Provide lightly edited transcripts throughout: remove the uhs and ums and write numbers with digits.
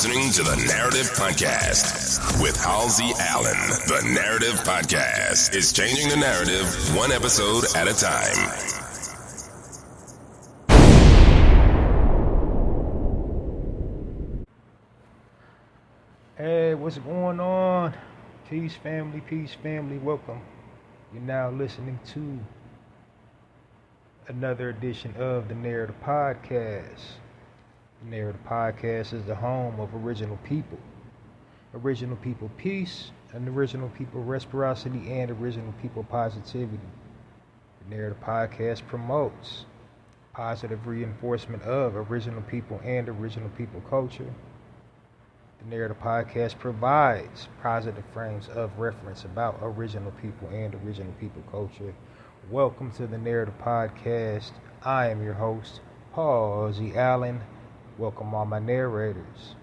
listening to the Narrative Podcast with Halsey Allen. The Narrative Podcast is changing the narrative one episode at a time. Hey, what's going on? Peace family, welcome. You're now listening to another edition of the Narrative Podcast. The Narrative Podcast is the home of original people peace, and original people reciprocity, and original people positivity. The Narrative Podcast promotes positive reinforcement of original people and original people culture. The Narrative Podcast provides positive frames of reference about original people and original people culture. Welcome to the Narrative Podcast. I am your host, Halsey Allen. Welcome all my narrators.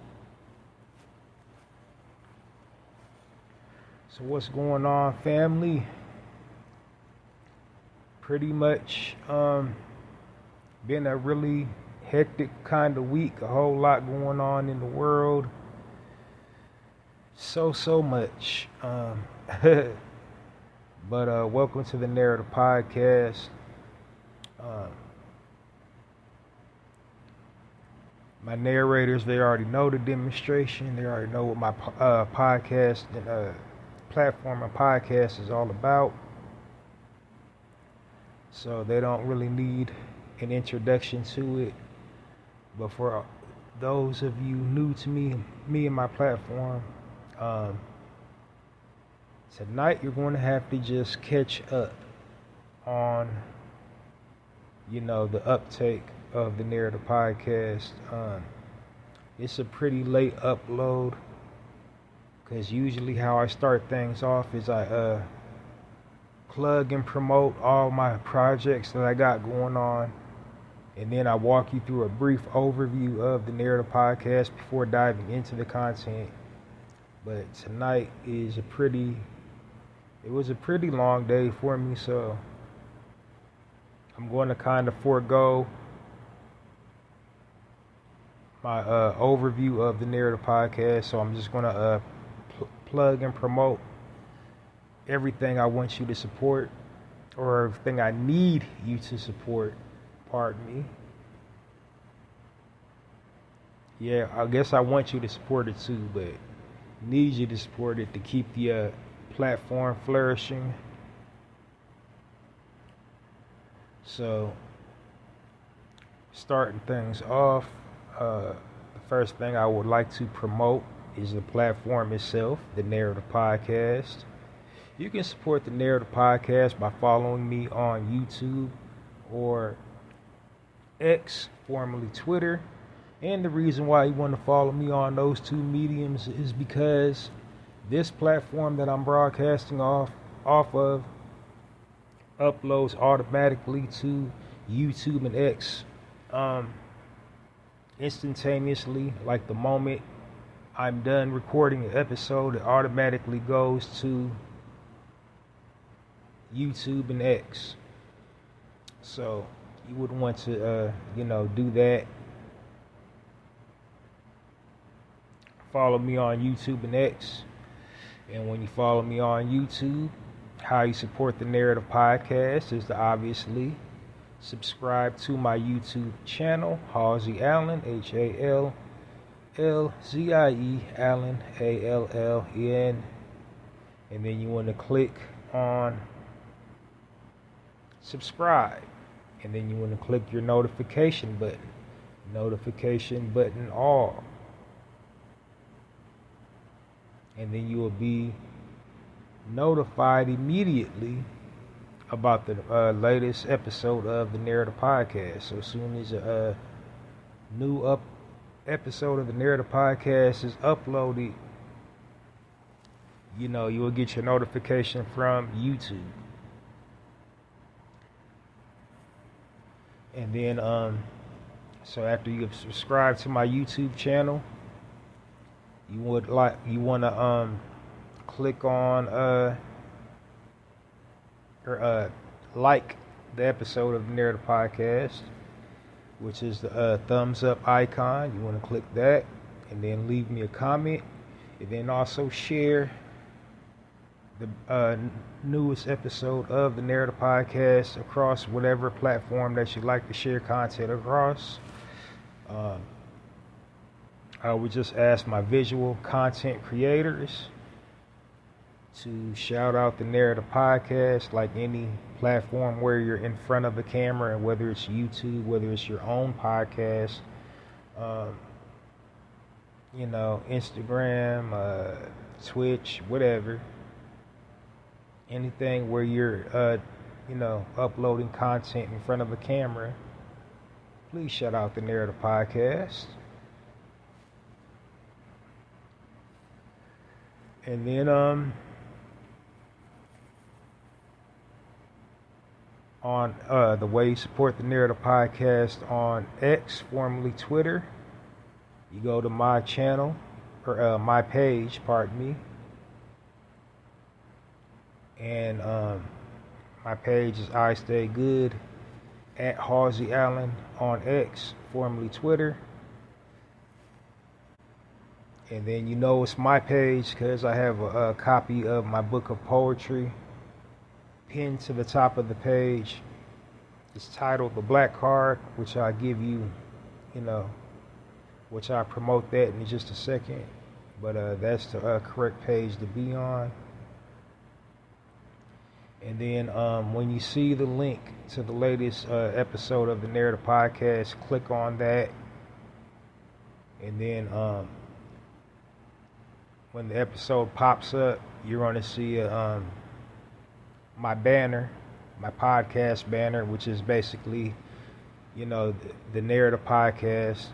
So what's going on, family? Pretty much been a really hectic kind of week. A whole lot going on in the world. So much. But welcome to the Narrative Podcast. My narrators, they already know the demonstration. They already know what my podcast and platform and podcast is all about. So they don't really need an introduction to it. But for those of you new to me and my platform, tonight you're going to have to just catch up on, the uptake of the Narrative Podcast. It's a pretty late upload because usually how I start things off is I plug and promote all my projects that I got going on, and then I walk you through a brief overview of the Narrative Podcast before diving into the content. But tonight is it was a pretty long day for me, so I'm going to kind of forego my overview of the Narrative Podcast. So I'm just going to plug and promote everything I want you to support, or everything I need you to support. Pardon me. Yeah, I guess I want you to support it too, but need you to support it to keep the platform flourishing. So, starting things off, the first thing I would like to promote is the platform itself, the Narrative Podcast. You can support the Narrative Podcast by following me on YouTube or X, formerly Twitter. And the reason why you want to follow me on those two mediums is because this platform that I'm broadcasting off of uploads automatically to YouTube and X instantaneously. Like the moment I'm done recording an episode, it automatically goes to YouTube and X. So you would want to do that. Follow me on YouTube and X. And when you follow me on YouTube, how you support the Narrative Podcast is to obviously subscribe to my YouTube channel, Halsey Allen, HALLZIE Allen, ALLEN. And then you want to click on subscribe. And then you want to click your notification button all. And then you will be notified immediately about the latest episode of the Narrative Podcast. So as soon as a new episode of the Narrative Podcast is uploaded, you will get your notification from YouTube. And then so after you have subscribed to my YouTube channel, you want to click on or like the episode of the Narrative Podcast, which is the thumbs up icon. You want to click that, and then leave me a comment, and then also share the newest episode of the Narrator Podcast across whatever platform that you like to share content across. I would just ask my visual content creators to shout out the Narrator Podcast, like any platform where you're in front of a camera, and whether it's YouTube, whether it's your own podcast, Instagram, Twitch, whatever. Anything where you're, uploading content in front of a camera, please shout out the Narrator Podcast. And then, on the way you support the Narrator Podcast on X, formerly Twitter, you go to my channel, or my page, pardon me. And my page is I Stay Good at Halsey Allen on X, formerly Twitter. And then it's my page because I have a copy of my book of poetry pinned to the top of the page. It's titled The Black Card, which I give you, which I promote that in just a second. But that's the correct page to be on. And then when you see the link to the latest episode of the Narrator Podcast, click on that. And then when the episode pops up, you're going to see my banner, my podcast banner, which is basically, the Narrator Podcast,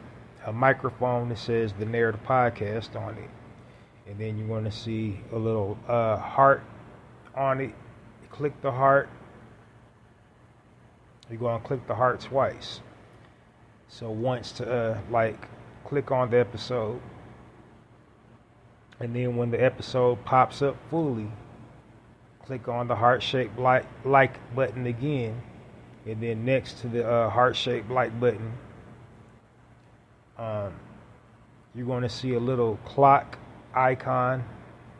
a microphone that says the Narrator Podcast on it. And then you're going to see a little heart on it. Click the heart. You're going to click the heart twice. So once to click on the episode, and then when the episode pops up fully, click on the heart-shaped like button again, and then next to the heart-shaped like button, you're going to see a little clock icon.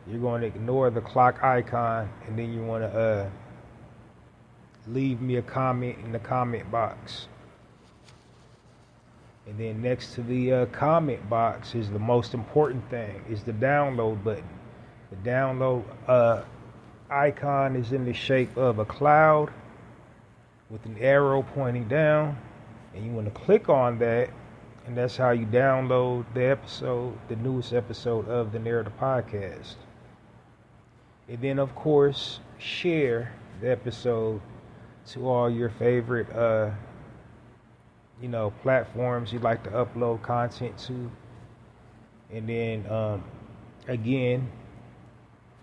You're going to ignore the clock icon, and then you want to leave me a comment in the comment box. And then next to the comment box is the most important thing, is the download button. The download icon is in the shape of a cloud with an arrow pointing down, and you want to click on that, and that's how you download the newest episode of the Narrator Podcast. And then, of course, share the episode to all your favorite, platforms you like to upload content to. And then, again,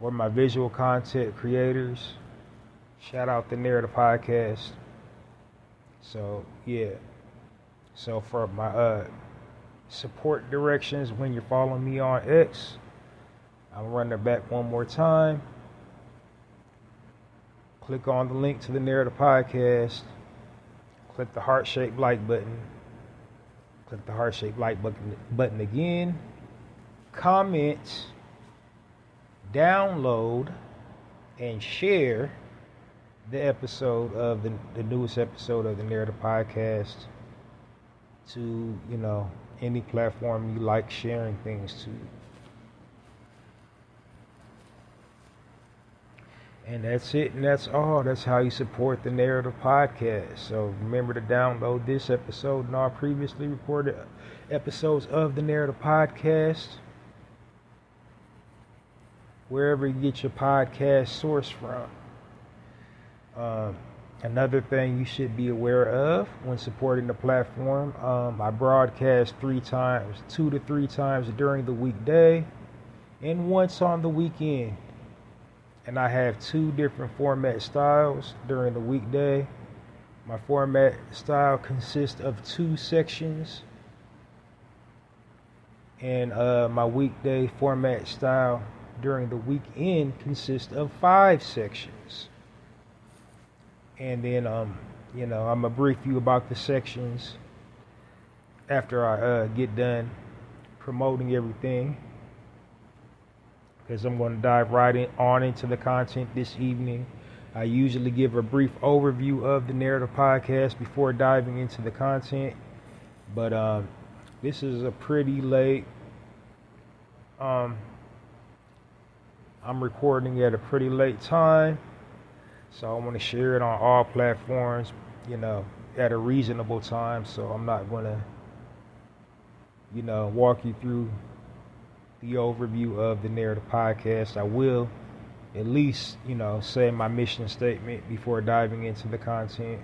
for my visual content creators, shout out the Narrator Podcast. So, yeah. So, for my support directions when you're following me on X, I'll run it back one more time. Click on the link to the Narrator Podcast. Click the heart-shaped like button. Click the heart-shaped like button again. Comment, download, and share the episode of the newest episode of the Narrator Podcast to, any platform you like sharing things to. And that's it, and that's all. That's how you support the Narrative Podcast. So remember to download this episode and all previously recorded episodes of the Narrative Podcast, wherever you get your podcast source from. Another thing you should be aware of when supporting the platform, I broadcast 2 to 3 times during the weekday and once on the weekend. And I have 2 different format styles during the weekday. My format style consists of 2 sections. And my weekday format style during the weekend consists of 5 sections. And then, I'm going to brief you about the sections after I get done promoting everything, because I'm going to dive on into the content this evening. I usually give a brief overview of the Narrative Podcast before diving into the content, but this is a pretty late. I'm recording at a pretty late time, so I want to share it on all platforms, at a reasonable time. So I'm not going to, walk you through the overview of the Narrative Podcast. I will at least, say my mission statement before diving into the content,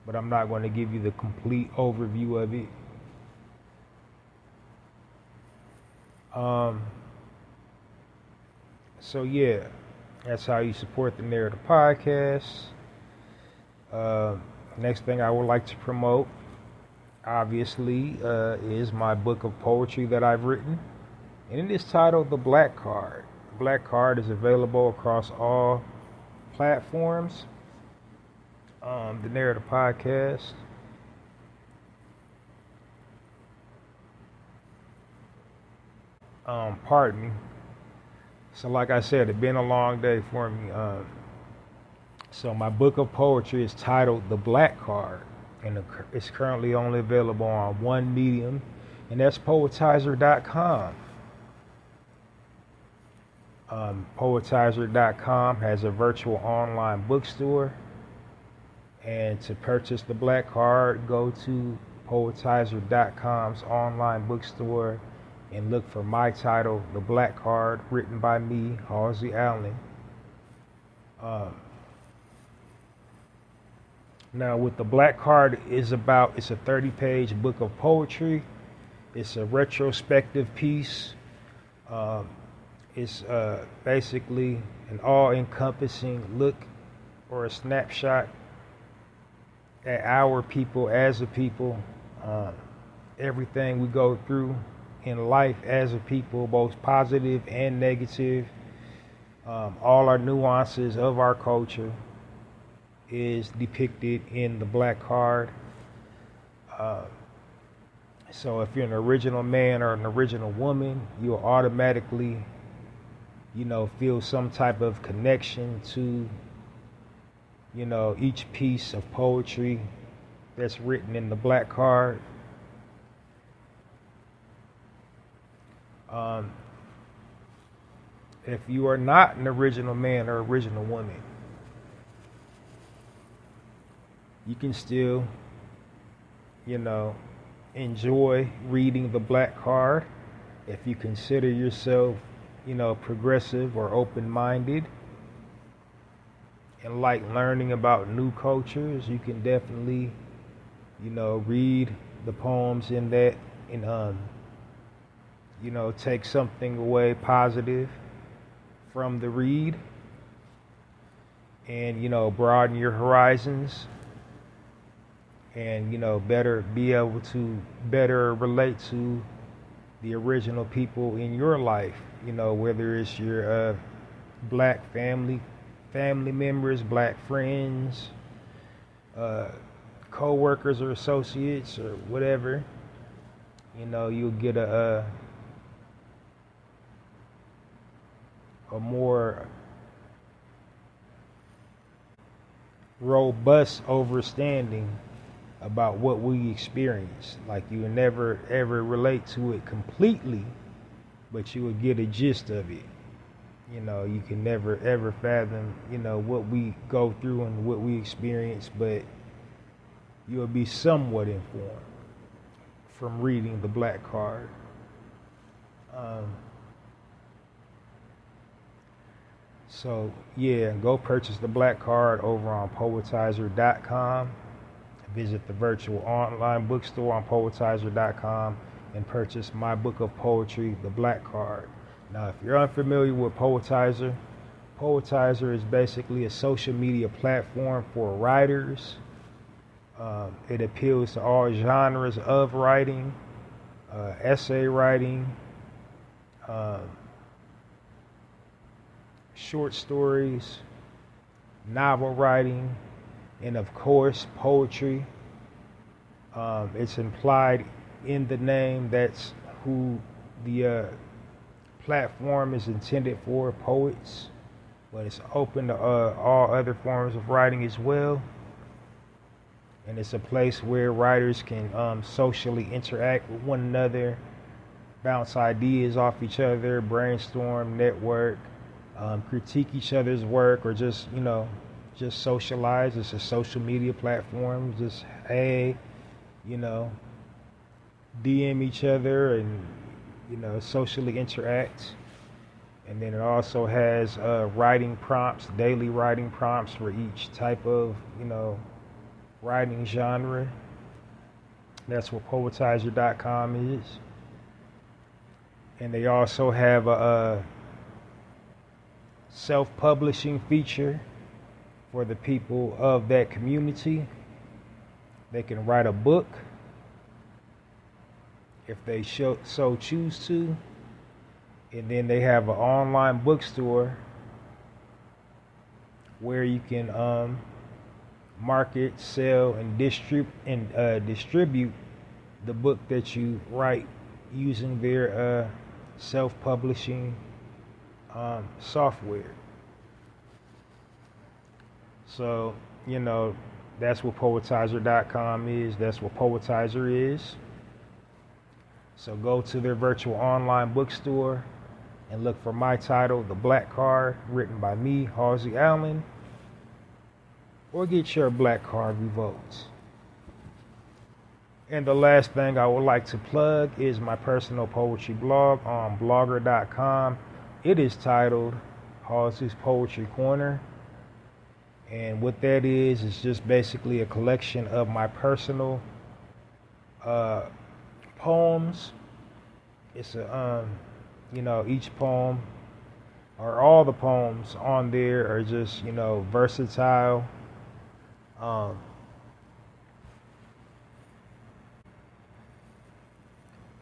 but I'm not going to give you the complete overview of it. So yeah, that's how you support the Narrative Podcast. Next thing I would like to promote, obviously, is my book of poetry that I've written, and it is titled The Black Card. The Black Card is available across all platforms. The Narrative Podcast. Pardon me. So like I said, it's been a long day for me. So my book of poetry is titled The Black Card, and it's currently only available on one medium, and that's poetizer.com. Poetizer.com has a virtual online bookstore, and to purchase The Black Card, go to poetizer.com's online bookstore and look for my title, The Black Card, written by me, Halsey Allen. Now, what The Black Card is about, it's a 30-page book of poetry. It's a retrospective piece. It's basically an all-encompassing look or a snapshot at our people as a people, everything we go through in life as a people, both positive and negative, all our nuances of our culture is depicted in The Black Card. So if you're an original man or an original woman, you'll automatically, feel some type of connection to, each piece of poetry that's written in The Black Card. If you are not an original man or original woman, you can still, enjoy reading The Black Card. If you consider yourself, progressive or open-minded and like learning about new cultures, you can definitely, read the poems in that and, take something away positive from the read and, broaden your horizons and, be able to better relate to the original people in your life, whether it's your black family members, black friends, co-workers or associates or whatever. You'll get a more robust understanding about what we experience. Like, you would never ever relate to it completely, but you would get a gist of it. You can never ever fathom, what we go through and what we experience, but you will be somewhat informed from reading The Black Card. So yeah, go purchase The Black Card over on poetizer.com. Visit the virtual online bookstore on poetizer.com and purchase my book of poetry, The Black Card. Now, if you're unfamiliar with Poetizer, Poetizer is basically a social media platform for writers. It appeals to all genres of writing, essay writing, short stories, novel writing, and of course, poetry. It's implied in the name that's who the platform is intended for, poets, but it's open to all other forms of writing as well. And it's a place where writers can socially interact with one another, bounce ideas off each other, brainstorm, network, critique each other's work, or just socialize. It's a social media platform. Just DM each other and socially interact. And then it also has writing prompts, daily writing prompts for each type of writing genre. That's what poetizer.com is. And they also have a self-publishing feature for the people of that community. They can write a book if they so choose to. And then they have an online bookstore where you can market, sell, and distribute the book that you write using their self-publishing software. So, that's what poetizer.com is. That's what Poetizer is. So go to their virtual online bookstore and look for my title, The Black Card, written by me, Halsey Allen, or get your black card revoked. And the last thing I would like to plug is my personal poetry blog on blogger.com. It is titled Halsey's Poetry Corner. And what that is just basically a collection of my personal poems. It's each poem, or all the poems on there are just, versatile.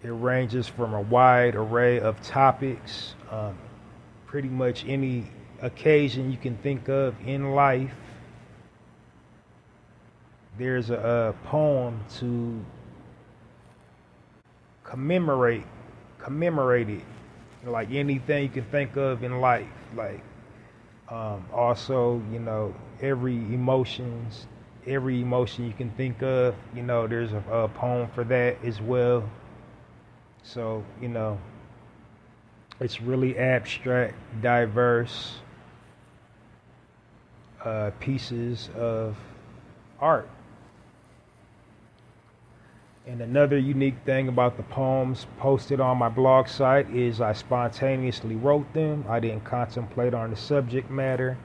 It ranges from a wide array of topics, pretty much any occasion you can think of in life. There's a poem to commemorate it, like anything you can think of in life. Like also, every emotion you can think of, there's a poem for that as well. So, it's really abstract, diverse pieces of art. And another unique thing about the poems posted on my blog site is I spontaneously wrote them. I didn't contemplate on the subject matter.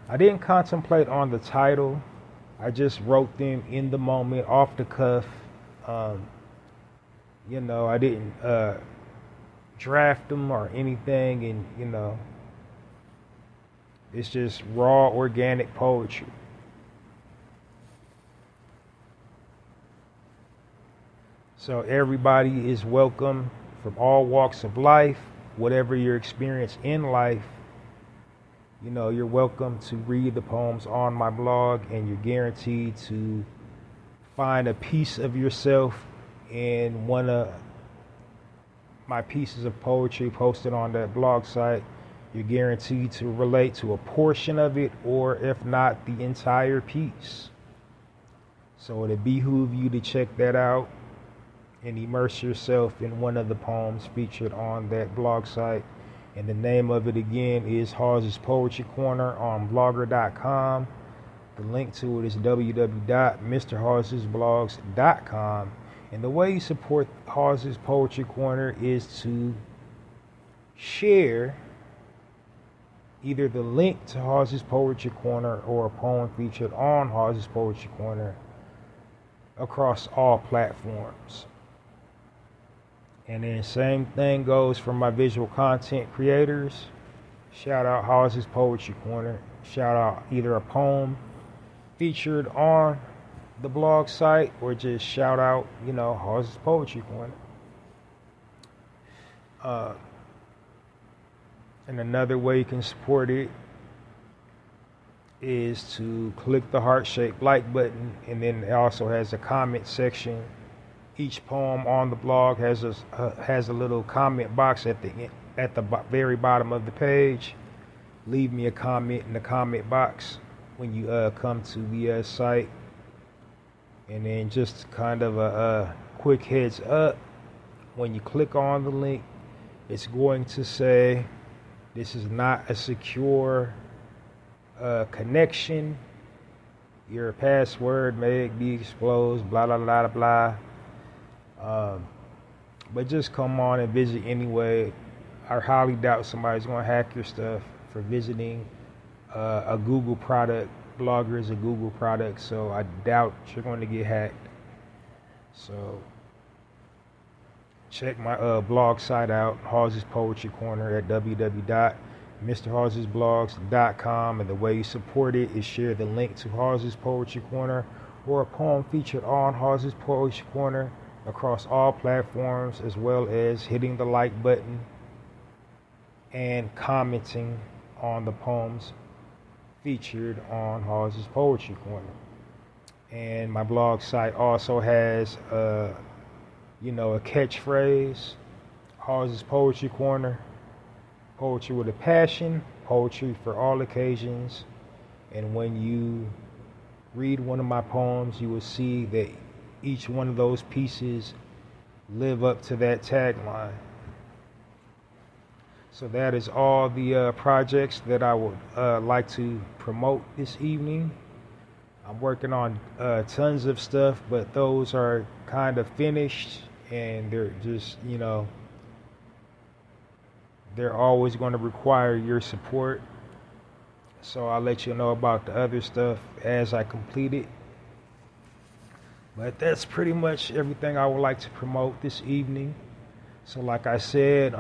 I didn't contemplate on the title. I just wrote them in the moment, off the cuff. I didn't draft them or anything, and it's just raw, organic poetry. So everybody is welcome from all walks of life, whatever your experience in life. You're welcome to read the poems on my blog, and you're guaranteed to find a piece of yourself in one of my pieces of poetry posted on that blog site. You're guaranteed to relate to a portion of it, or if not, the entire piece. So it behooves you to check that out and immerse yourself in one of the poems featured on that blog site. And the name of it again is Halsey's Poetry Corner on blogger.com. The link to it is www.mrhalseysblogs.com. And the way you support Halsey's Poetry Corner is to share either the link to Halsey's Poetry Corner or a poem featured on Halsey's Poetry Corner across all platforms. And then same thing goes for my visual content creators. Shout out Halsey's Poetry Corner. Shout out either a poem featured on the blog site, or just shout out, Halsey's Poetry Corner. And another way you can support it is to click the heart-shaped like button, and then it also has a comment section Each poem on the blog has a little comment box at the very bottom of the page. Leave me a comment in the comment box when you come to the site. And then just kind of a quick heads up, when you click on the link, it's going to say this is not a secure connection. Your password may be exposed, blah, blah, blah, blah. But just come on and visit anyway. I highly doubt somebody's going to hack your stuff for visiting a Google product. Blogger is a Google product, so I doubt you're going to get hacked. So check my blog site out, Halsey's Poetry Corner, at www.mrhalseysblogs.com. And the way you support it is share the link to Halsey's Poetry Corner or a poem featured on Halsey's Poetry Corner across all platforms, as well as hitting the like button and commenting on the poems featured on Halsey's Poetry Corner. And my blog site also has a catchphrase: Halsey's Poetry Corner, poetry with a passion, poetry for all occasions. And when you read one of my poems, you will see that each one of those pieces live up to that tagline. So that is all the projects that I would like to promote this evening. I'm working on tons of stuff, but those are kind of finished, and they're just, they're always going to require your support. So I'll let you know about the other stuff as I complete it. But that's pretty much everything I would like to promote this evening. So like I said,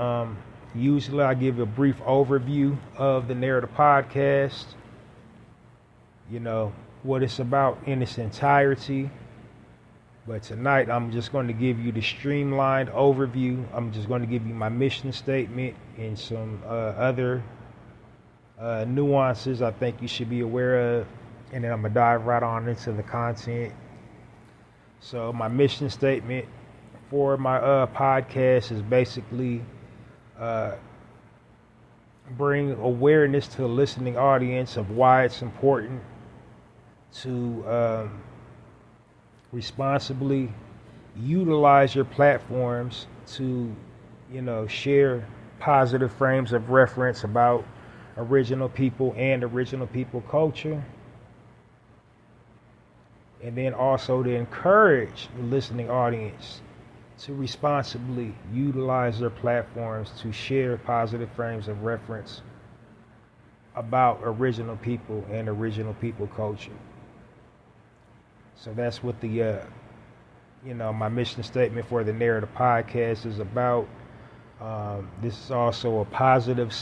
usually I give a brief overview of the Narrator podcast, what it's about in its entirety. But tonight I'm just going to give you the streamlined overview. I'm just going to give you my mission statement and some other nuances I think you should be aware of. And then I'm going to dive right on into the content. So my mission statement for my podcast is basically bring awareness to the listening audience of why it's important to responsibly utilize your platforms to, share positive frames of reference about original people and original people culture. And then also to encourage the listening audience to responsibly utilize their platforms to share positive frames of reference about original people and original people culture. So that's what the, my mission statement for the Narrator podcast is about. This is also a positive,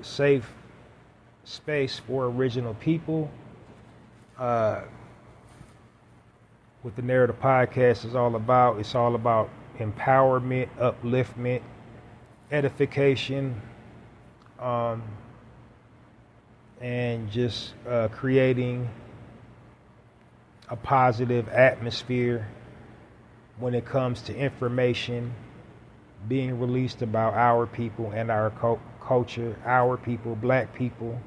safe space for original people. What the Narrator podcast is all about. It's all about empowerment, upliftment, edification, and just creating a positive atmosphere when it comes to information being released about our people and our culture, our people, black people.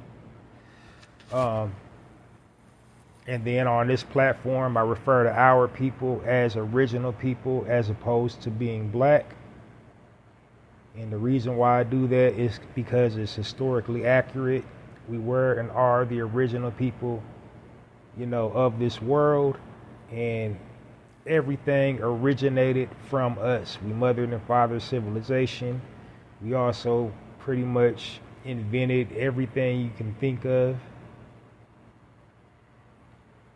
And then on this platform, I refer to our people as original people as opposed to being black. And the reason why I do that is because it's historically accurate. We were and are the original people, of this world. And everything originated from us. We mothered and fathered civilization. We also pretty much invented everything you can think of.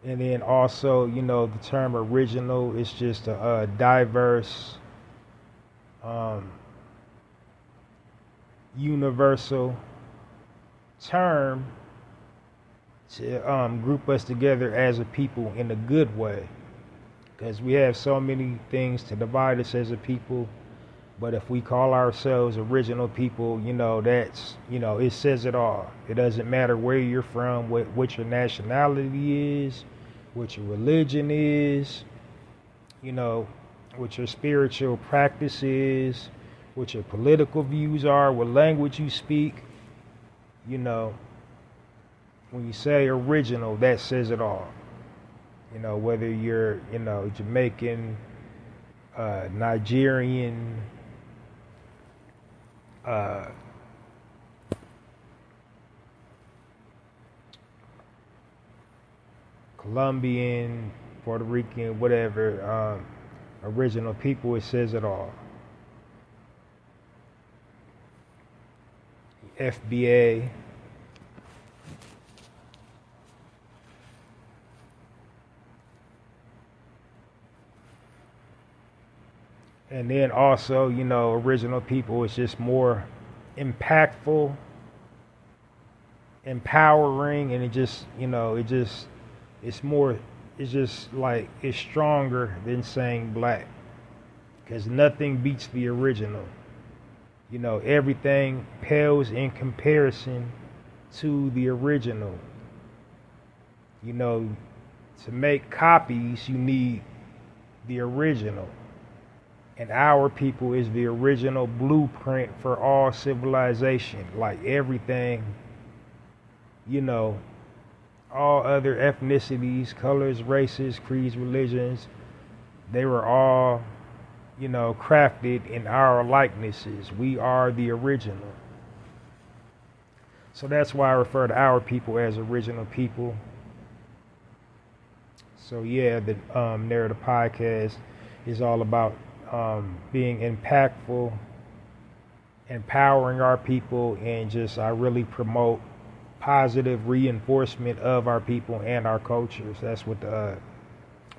And then also, the term original is just a diverse, universal term to group us together as a people in a good way. Because we have so many things to divide us as a people. But if we call ourselves original people, that's, it says it all. It doesn't matter where you're from, what your nationality is, what your religion is, what your spiritual practice is, what your political views are, what language you speak. You know, when you say original, that says it all. You know, whether you're, you know, Jamaican, Nigerian, Colombian, Puerto Rican, whatever, original people, it says it all. FBA. And then also, you know, original people is just more impactful, empowering, and it just, you know, it's more, it's just like, it's stronger than saying black. Because nothing beats the original. You know, everything pales in comparison to the original. You know, to make copies, you need the original. And our people is the original blueprint for all civilization. Like everything, you know, all other ethnicities, colors, races, creeds, religions, they were all, you know, crafted in our likenesses. We are the original. So that's why I refer to our people as original people. So yeah, the Narrator podcast is all about being impactful, empowering our people, and just I really promote positive reinforcement of our people and our cultures. That's what the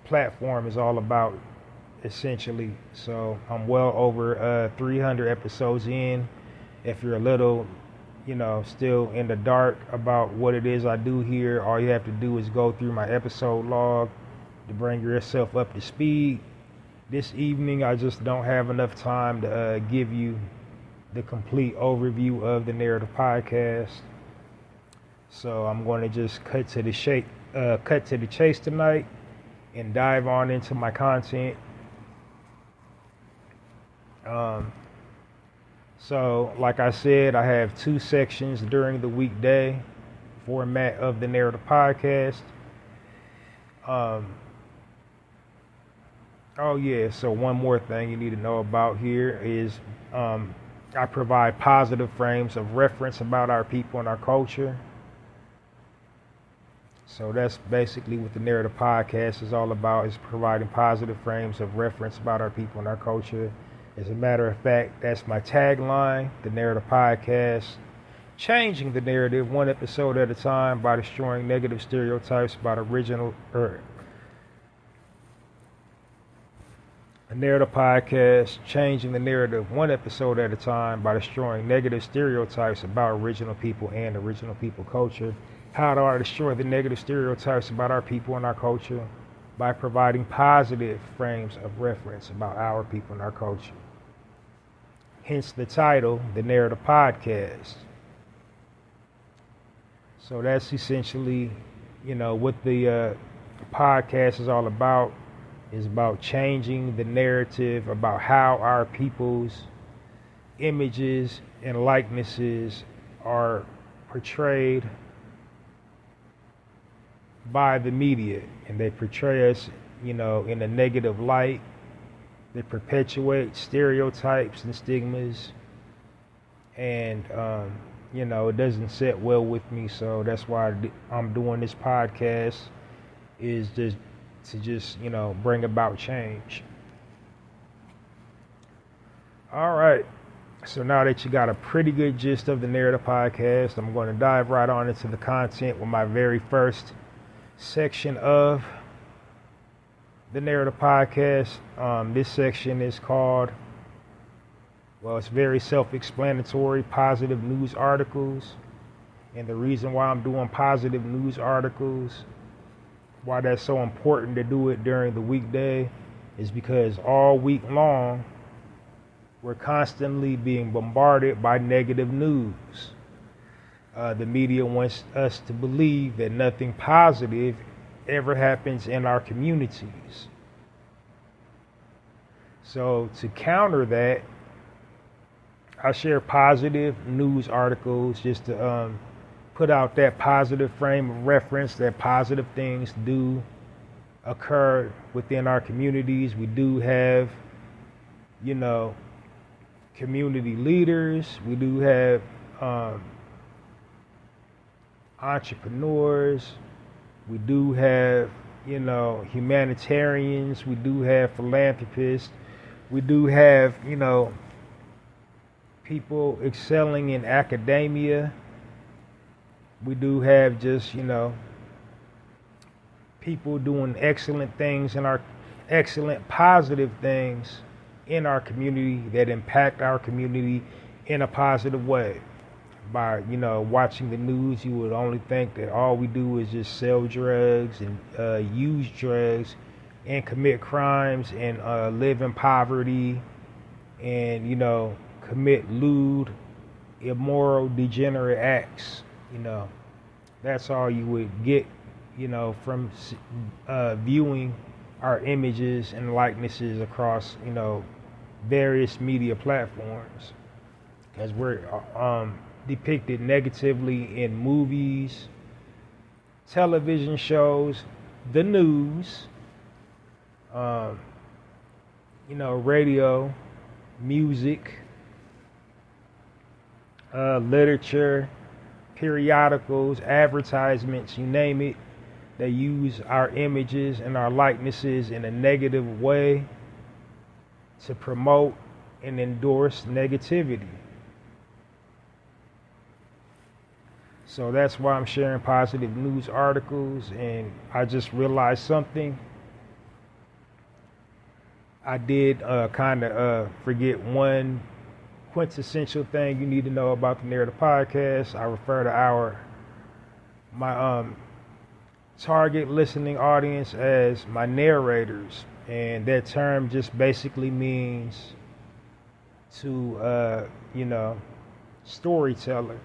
platform is all about, essentially. So I'm well over 300 episodes in. If you're a little, you know, still in the dark about what it is I do here, all you have to do is go through my episode log to bring yourself up to speed. This evening, I just don't have enough time to give you the complete overview of the Narrative podcast. So I'm going to just cut to the chase tonight and dive on into my content. So, like I said, I have 2 sections during the weekday format of the Narrative podcast. Oh yeah, so one more thing you need to know about here is I provide positive frames of reference about our people and our culture. So that's basically what the Narrative podcast is all about, is providing positive frames of reference about our people and our culture. As a matter of fact, that's my tagline, the Narrative podcast, changing the narrative one episode at a time by destroying negative stereotypes about A Narrative podcast, changing the narrative one episode at a time by destroying negative stereotypes about original people and original people culture. How do I destroy the negative stereotypes about our people and our culture? By providing positive frames of reference about our people and our culture. Hence the title, the Narrative podcast. So that's essentially, you know, what the podcast is all about. Is about changing the narrative about how our people's images and likenesses are portrayed by the media. And they portray us, you know, in a negative light. They perpetuate stereotypes and stigmas. And, you know, it doesn't sit well with me. So that's why I'm doing this podcast, is just, you know, bring about change. All right. So now that you got a pretty good gist of the Narrative podcast, I'm going to dive right on into the content with my very first section of the Narrative podcast. This section is called, well, it's very self-explanatory, positive news articles. And the reason why I'm doing positive news articles, why that's so important to do it during the weekday, is because all week long we're constantly being bombarded by negative news. The media wants us to believe that nothing positive ever happens in our communities. So to counter that, I share positive news articles just to put out that positive frame of reference, that positive things do occur within our communities. We do have, you know, community leaders. We do have entrepreneurs. We do have, you know, humanitarians. We do have philanthropists. We do have, you know, people excelling in academia. We do have just, you know, people doing excellent things in our excellent positive things in our community that impact our community in a positive way. By, you know, watching the news, you would only think that all we do is just sell drugs and use drugs and commit crimes and live in poverty and, you know, commit lewd, immoral, degenerate acts. You know, that's all you would get, you know, from viewing our images and likenesses across, you know, various media platforms, as we're depicted negatively in movies, television shows, the news, you know, radio, music, literature, periodicals, advertisements, you name it. They use our images and our likenesses in a negative way to promote and endorse negativity. So that's why I'm sharing positive news articles. And I just realized something. I did kind of forget one quintessential thing you need to know about the Narrative Podcast. I refer to my target listening audience as my narrators, and that term just basically means to you know, storyteller.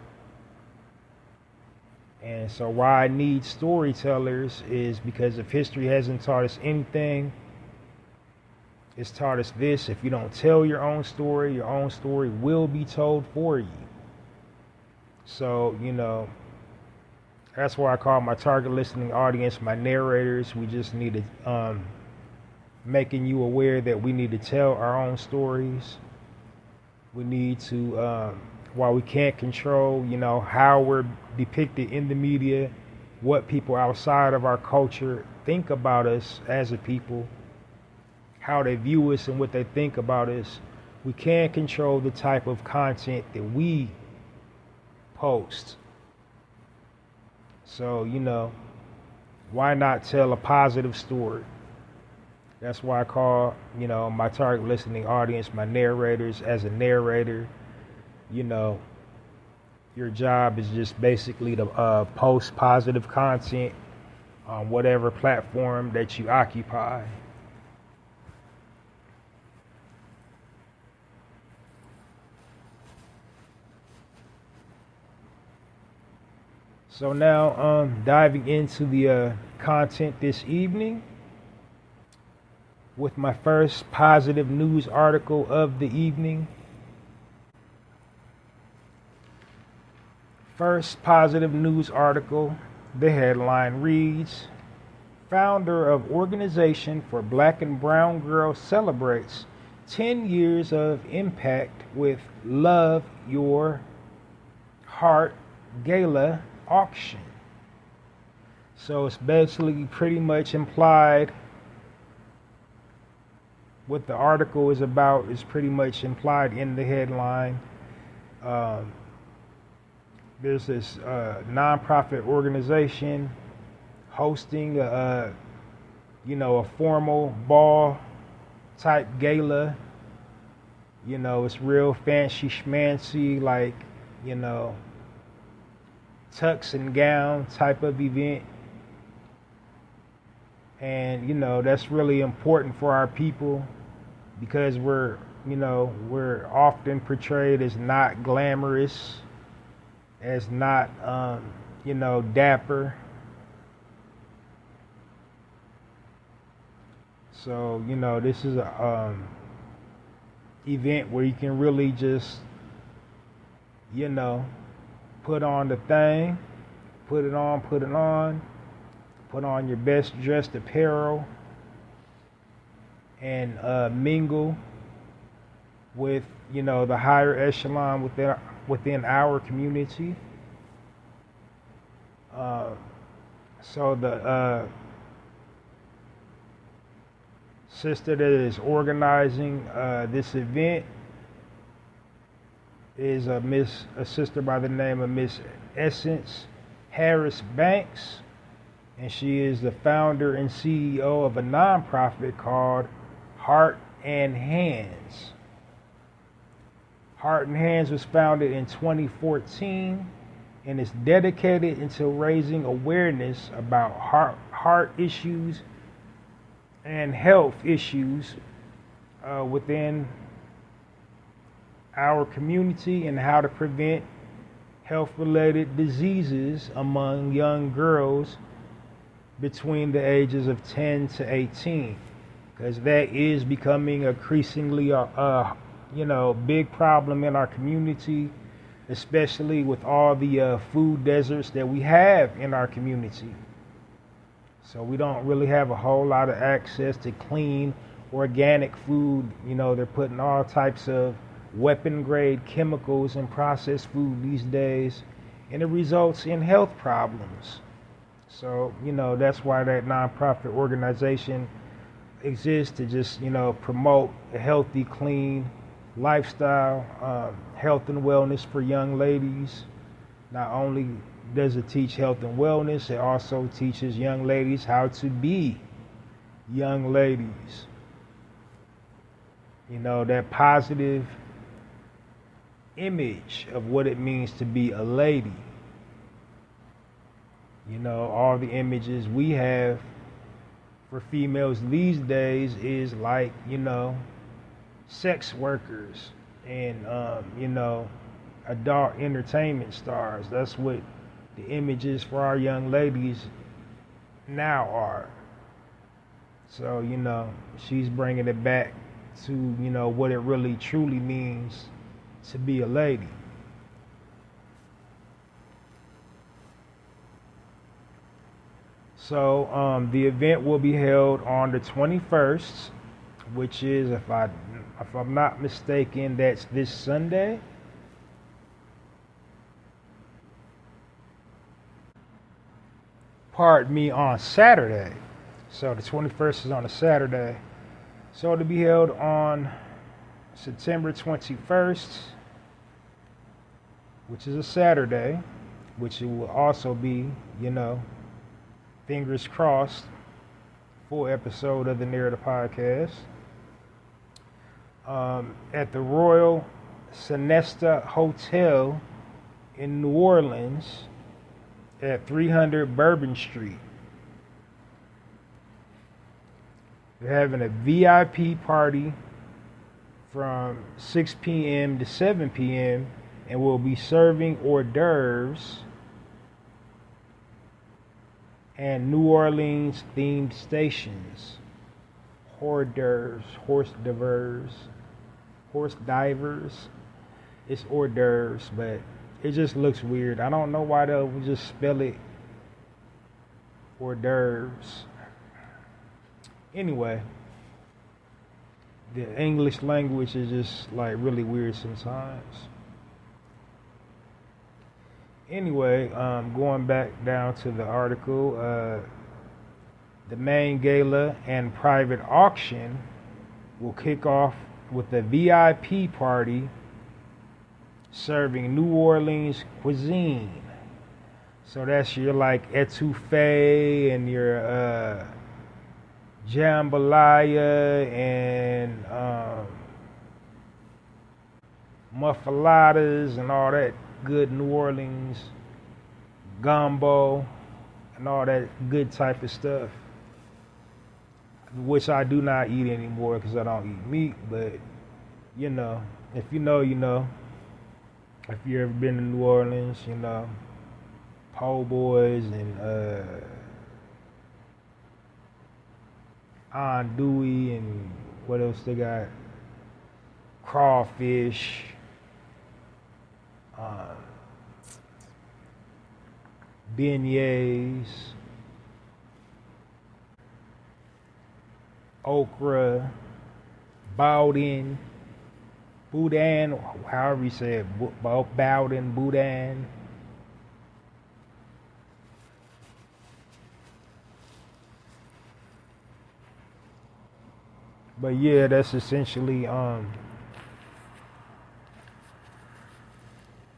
And so why I need storytellers is because if history hasn't taught us anything, it's taught us this: if you don't tell your own story will be told for you. So, you know, that's why I call my target listening audience my narrators. We just need to making you aware that we need to tell our own stories. We need to, while we can't control, you know, how we're depicted in the media, what people outside of our culture think about us as a people, how they view us and what they think about us, we can't control the type of content that we post. So, you know, why not tell a positive story? That's why I call, you know, my target listening audience my narrators. As a narrator, you know, your job is just basically to post positive content on whatever platform that you occupy. So now, diving into the content this evening with my first positive news article of the evening. First positive news article, the headline reads, "Founder of Organization for Black and Brown Girls celebrates 10 years of impact with Love Your Heart Gala auction." So it's basically pretty much implied what the article is about is pretty much implied in the headline. There's this nonprofit organization hosting a formal ball type gala. You know, it's real fancy schmancy, like, you know, tux and gown type of event. And, you know, that's really important for our people because we're often portrayed as not glamorous, as not, dapper. So, you know, this is event where you can really just, put on the thing, put on your best dressed apparel, and mingle with, the higher echelon within our community. So the sister that is organizing this event is a sister by the name of Miss Essence Harris Banks, and she is the founder and CEO of a nonprofit called Heart and Hands. Heart and Hands was founded in 2014 and is dedicated into raising awareness about heart issues and health issues within our community, and how to prevent health-related diseases among young girls between the ages of 10 to 18, because that is becoming increasingly big problem in our community, especially with all the food deserts that we have in our community. So we don't really have a whole lot of access to clean, organic food. They're putting all types of weapon-grade chemicals in processed food these days, and it results in health problems. So, that's why that nonprofit organization exists, to just, promote a healthy, clean lifestyle, health and wellness for young ladies. Not only does it teach health and wellness, it also teaches young ladies how to be young ladies. That positive image of what it means to be a lady. All the images we have for females these days is like, sex workers and, adult entertainment stars. That's what the images for our young ladies now are. So, she's bringing it back to, what it really truly means to be a lady. So the event will be held on the 21st, which is, if I'm not mistaken, that's this Sunday. Pardon me, on Saturday. So the 21st is on a Saturday. So it'll be held on September 21st, which is a Saturday, which it will also be, fingers crossed, full episode of the Narrator podcast, at the Royal Sonesta Hotel in New Orleans at 300 Bourbon Street. They're having a VIP party from 6 p.m. to 7 p.m. and will be serving hors d'oeuvres and New Orleans themed stations. Hors d'oeuvres, horse divers. It's hors d'oeuvres, but it just looks weird. I don't know why they would just spell it hors d'oeuvres. Anyway, the English language is just like really weird sometimes. Anyway, going back down to the article, the main gala and private auction will kick off with a VIP party serving New Orleans cuisine. So that's your like etouffee and your jambalaya and muffaladas and all that good New Orleans gumbo and all that good type of stuff, which I do not eat anymore because I don't eat meat. But if you know, you know. If you ever been to New Orleans, po' boys and andouille and what else they got? crawfish, uh, beignets, okra, boudin, boudin, however you say it, boudin, boudin. But yeah, that's essentially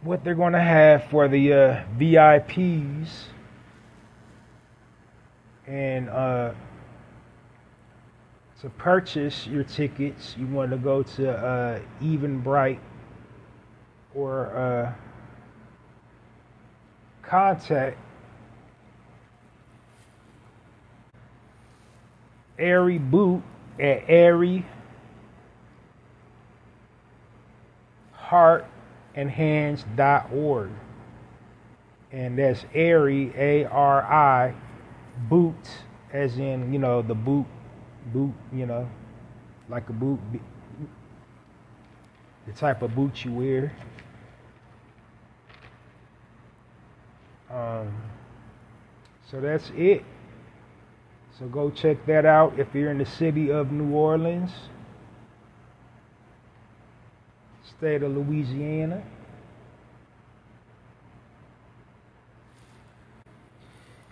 what they're going to have for the VIPs. And to purchase your tickets, you want to go to Eventbrite or contact Airy Boot at airyheartandhands.org. And that's Airy, A-R-I, boot, as in, the boot, like a boot, the type of boot you wear. So that's it. So go check that out if you're in the city of New Orleans, state of Louisiana.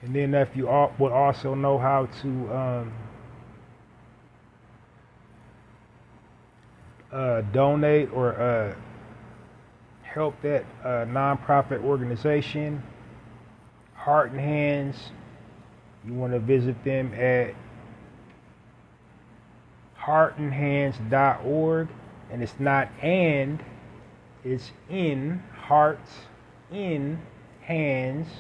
And then if you would also know how to donate or help that nonprofit organization, Heart and Hands, you want to visit them at heartandhands.org. And it's not and, it's in, hearts, in, hands.org.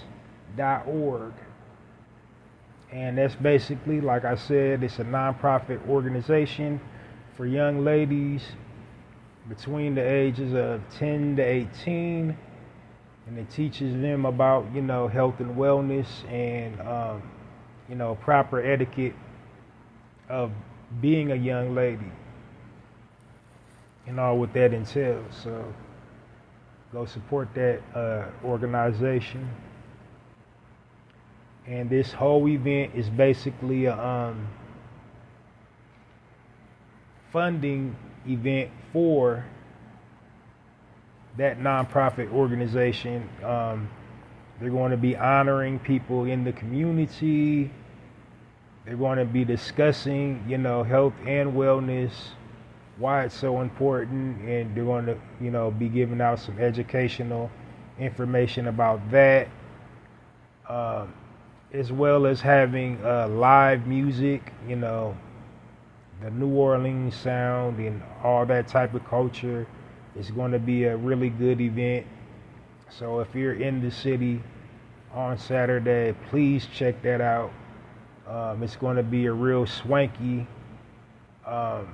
And that's basically, like I said, it's a nonprofit organization for young ladies between the ages of 10 to 18. And it teaches them about, health and wellness and, proper etiquette of being a young lady and all what that entails. So go support that organization. And this whole event is basically a funding event for that nonprofit organization. They're going to be honoring people in the community. They're going to be discussing, health and wellness, why it's so important, and they're going to, be giving out some educational information about that, as well as having live music, the New Orleans sound and all that type of culture. It's going to be a really good event. So if you're in the city on Saturday, please check that out. It's going to be a real swanky type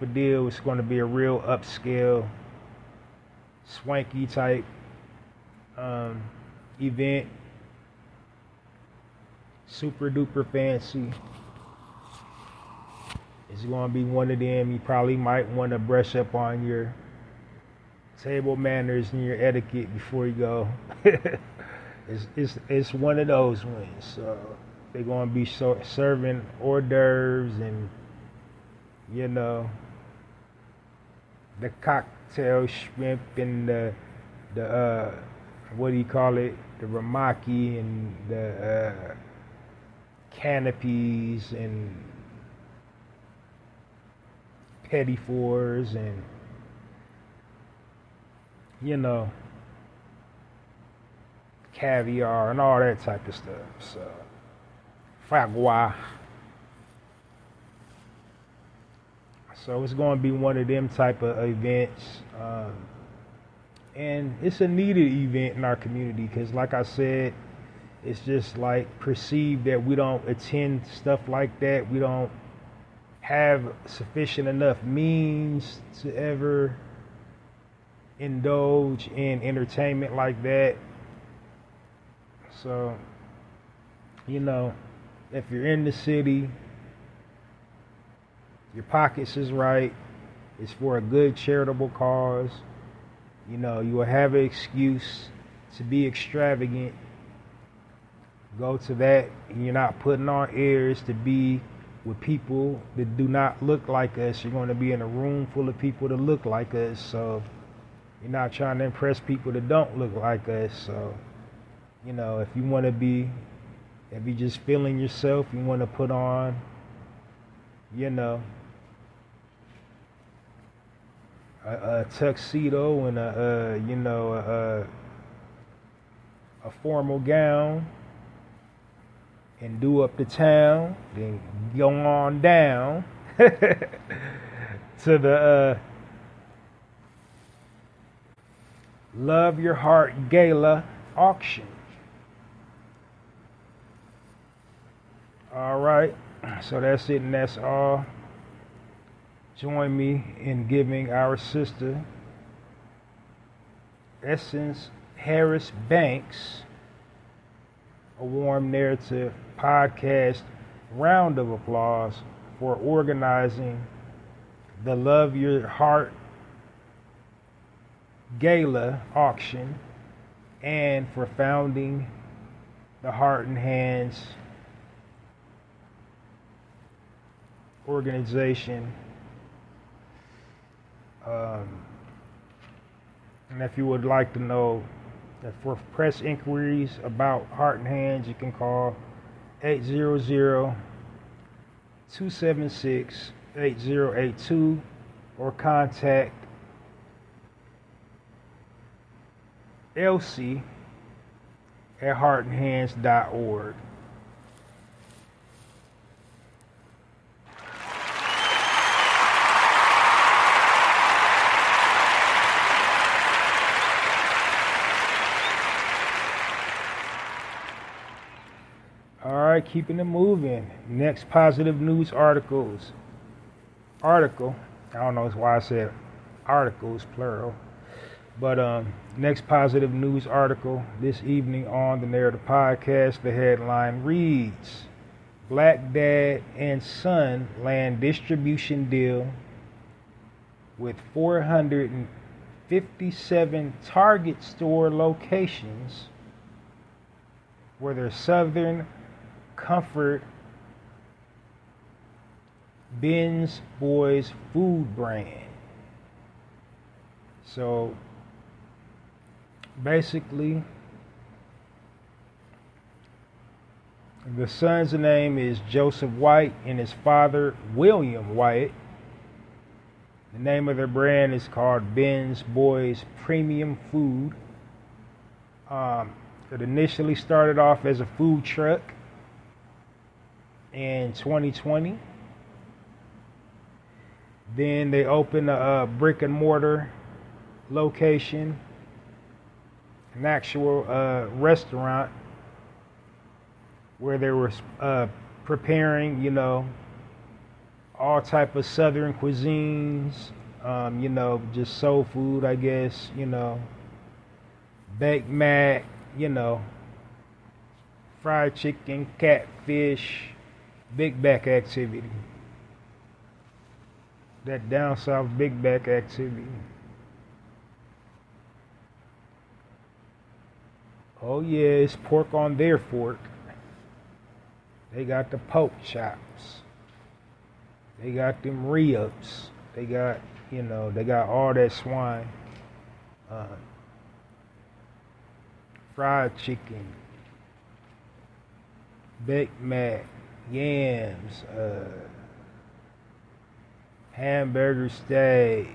of deal. It's going to be a real upscale, swanky type event. Super duper fancy. It's going to be one of them. You probably might want to brush up on your table manners and your etiquette before you go. It's one of those ones. So they're going to be serving hors d'oeuvres and the cocktail shrimp and the what do you call it? The ramaki and the canopies and petit fours and caviar and all that type of stuff. So foie. So it's going to be one of them type of events, and it's a needed event in our community because, like I said, it's just like perceived that we don't attend stuff like that. We don't have sufficient enough means to ever indulge in entertainment like that. So, if you're in the city Your pockets is right. It's for a good charitable cause. You know, you will have an excuse to be extravagant. Go to that, and you're not putting on airs to be with people that do not look like us. You're going to be in a room full of people that look like us. So you're not trying to impress people that don't look like us. So, you know, if you want to be, if you're just feeling yourself, you want to put on, you know, a tuxedo and a formal gown and do up the town, then go on down to the Love Your Heart Gala auction. All right, so that's it and that's all. Join me in giving our sister Essence Harris Banks a warm Narrative podcast round of applause for organizing the Love Your Heart Gala auction and for founding the Heart and Hands organization. And if you would like to know that for press inquiries about Heart and Hands, you can call 800-276-8082 or contact Elsie at heartandhands.org. All right, keeping it moving. Next positive news article. I don't know why I said articles, plural. But next positive news article this evening on the Narrator Podcast, the headline reads, Black Dad and Son land distribution deal with 457 Target store locations where their Southern Comfort Ben's Boys food brand. So basically, the son's name is Joseph White and his father William White. The name of their brand is called Ben's Boys Premium Food. It initially started off as a food truck in 2020. Then they opened a brick and mortar location, an actual restaurant where they were preparing, you know, all type of Southern cuisines, you know, just soul food, I guess, you know, baked mac, you know, fried chicken, catfish, big back activity. That down south big back activity. Oh yeah, it's pork on their fork. They got the pork chops. They got them ribs. They got, you know, they got all that swine. Fried chicken. Baked mac. Yams. Hamburger steak.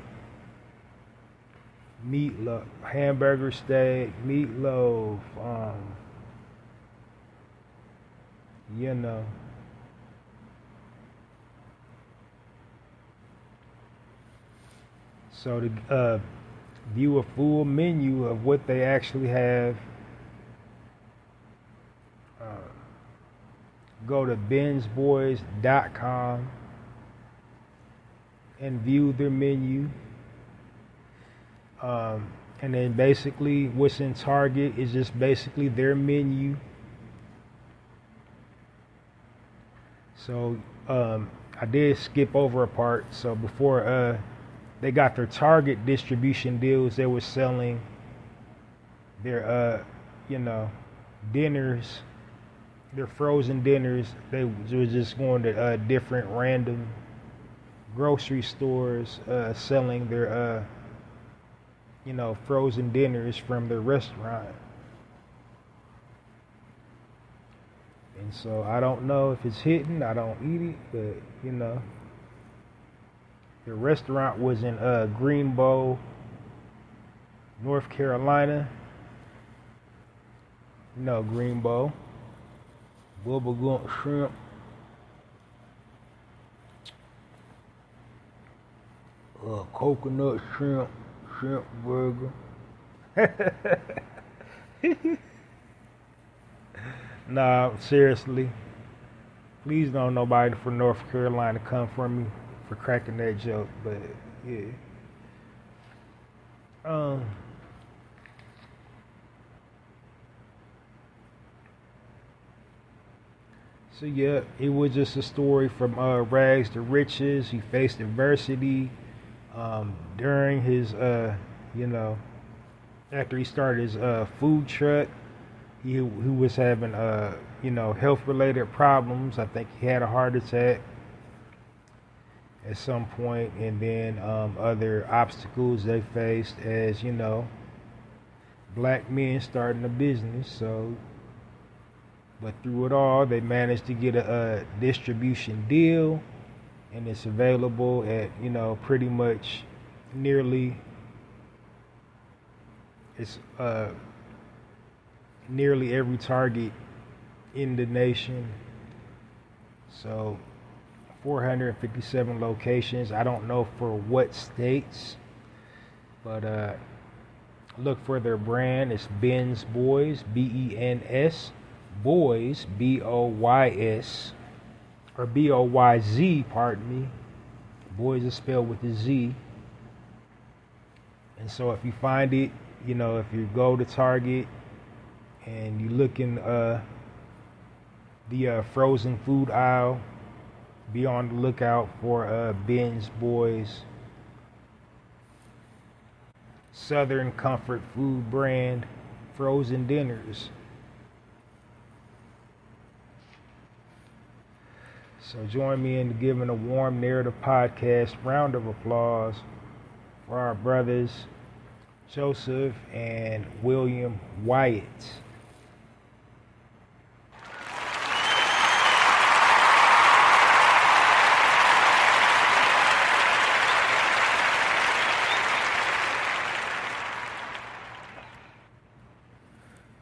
Meatloaf. Hamburger steak. Meatloaf. You know. So to view a full menu of what they actually have, go to bensboys.com and view their menu. And then basically what's in Target is just basically their menu. So I did skip over a part. So before they got their Target distribution deals, they were selling their dinners, their frozen dinners. They were just going to different random grocery stores selling their frozen dinners from their restaurant. And so I don't know if it's hitting. I don't eat it, but the restaurant was in Greenbow, North Carolina. Greenbow. Bubba Gump Shrimp. Coconut shrimp burger. Nah, seriously. Please don't nobody from North Carolina come for me for cracking that joke, but yeah. So yeah, it was just a story from rags to riches. He faced adversity during his, after he started his food truck. He was having, health-related problems. I think he had a heart attack at some point, and then other obstacles they faced as, black men starting a business. So, but through it all, they managed to get a distribution deal, and it's available at, pretty much nearly every Target in the nation. So 457 locations. I don't know for what states, but look for their brand. It's Ben's Boys, BENS, Boys, BOYS, or BOYZ, pardon me. Boys is spelled with a Z. And so if you find it, if you go to Target and you look in the frozen food aisle, be on the lookout for Ben's Boys Southern Comfort Food brand frozen dinners. So join me in giving a warm Narrative Podcast round of applause for our brothers Joseph and William Wyatt.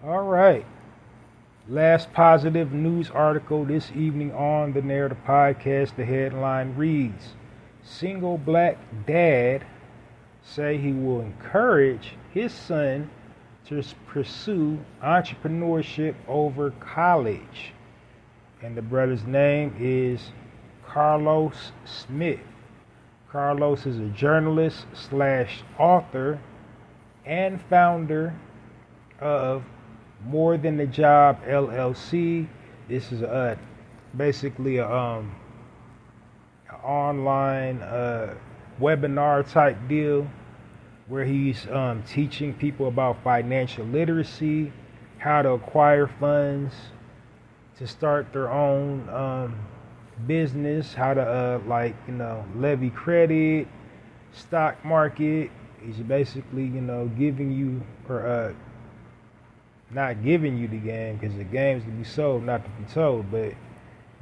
All right. Last positive news article this evening on the Narrative Podcast. The headline reads, single black dad say he will encourage his son to pursue entrepreneurship over college. And the brother's name is Carlos Smith. Carlos is a journalist / author and founder of More Than a Job LLC. This is basically a online webinar type deal where he's teaching people about financial literacy, how to acquire funds to start their own business, how to levy credit, stock market. He's basically giving you or not giving you the game, because the game's to be sold, not to be told. But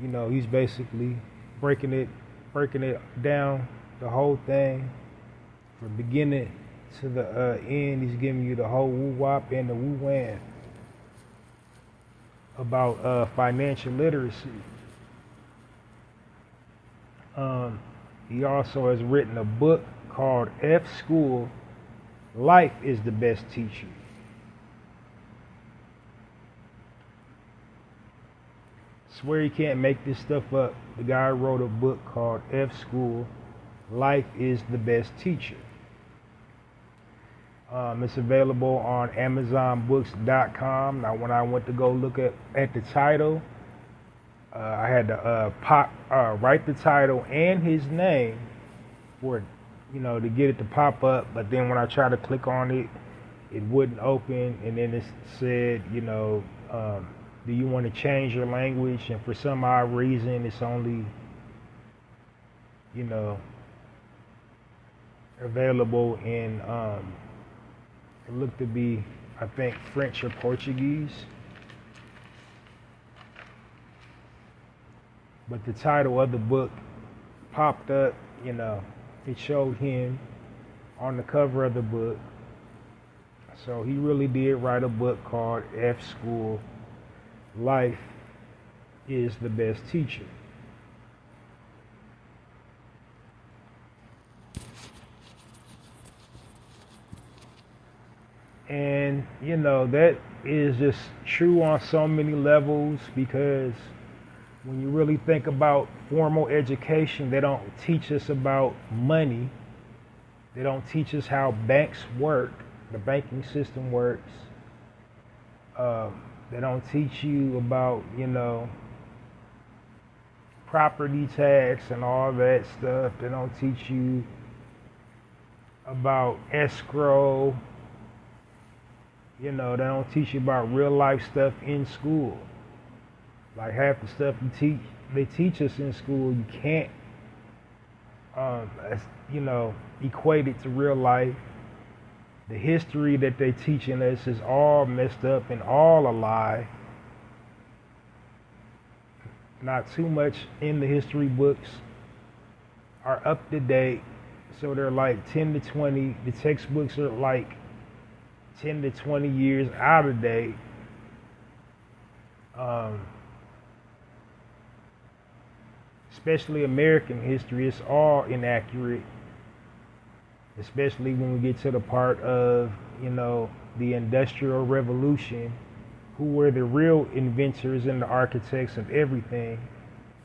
he's basically breaking it down, the whole thing from beginning to the end. He's giving you the whole woo wop and the woo wham about financial literacy. He also has written a book called F School, Life is the Best Teacher. Swear you can't make this stuff up. The guy wrote a book called F School, Life is the Best Teacher. It's available on AmazonBooks.com. Now, when I went to go look at the title, I had to write the title and his name for it, to get it to pop up. But then when I tried to click on it, it wouldn't open, and then it said, do you want to change your language? And for some odd reason, it's only, available in, it looked to be, I think, French or Portuguese. But the title of the book popped up, it showed him on the cover of the book. So he really did write a book called F School, Life is the Best Teacher. And, that is just true on so many levels, because when you really think about formal education, they don't teach us about money. They don't teach us how banks work, the banking system works. They don't teach you about, property tax and all that stuff. They don't teach you about escrow. They don't teach you about real life stuff in school. Like half the stuff they teach us in school, you can't, equate it to real life. The history that they teaching us is all messed up and all a lie. Not too much in the history books are up to date, so they're like 10 to 20. The textbooks are like 10 to 20 years out of date. Especially American history, it's all inaccurate. Especially when we get to the part of, the Industrial Revolution, who were the real inventors and the architects of everything.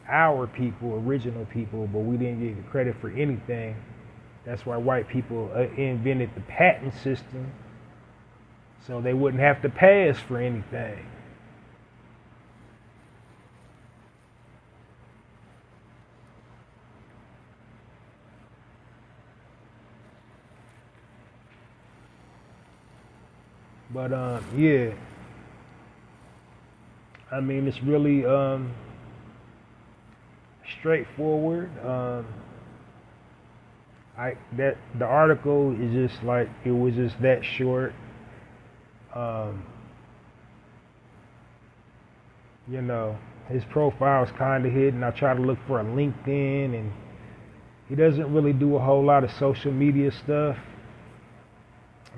Our people, original people, but we didn't get the credit for anything. That's why white people invented the patent system, so they wouldn't have to pay us for anything. But yeah, I mean, it's really straightforward. The article is just like, it was just that short. His profile's kind of hidden. I try to look for a LinkedIn, and he doesn't really do a whole lot of social media stuff.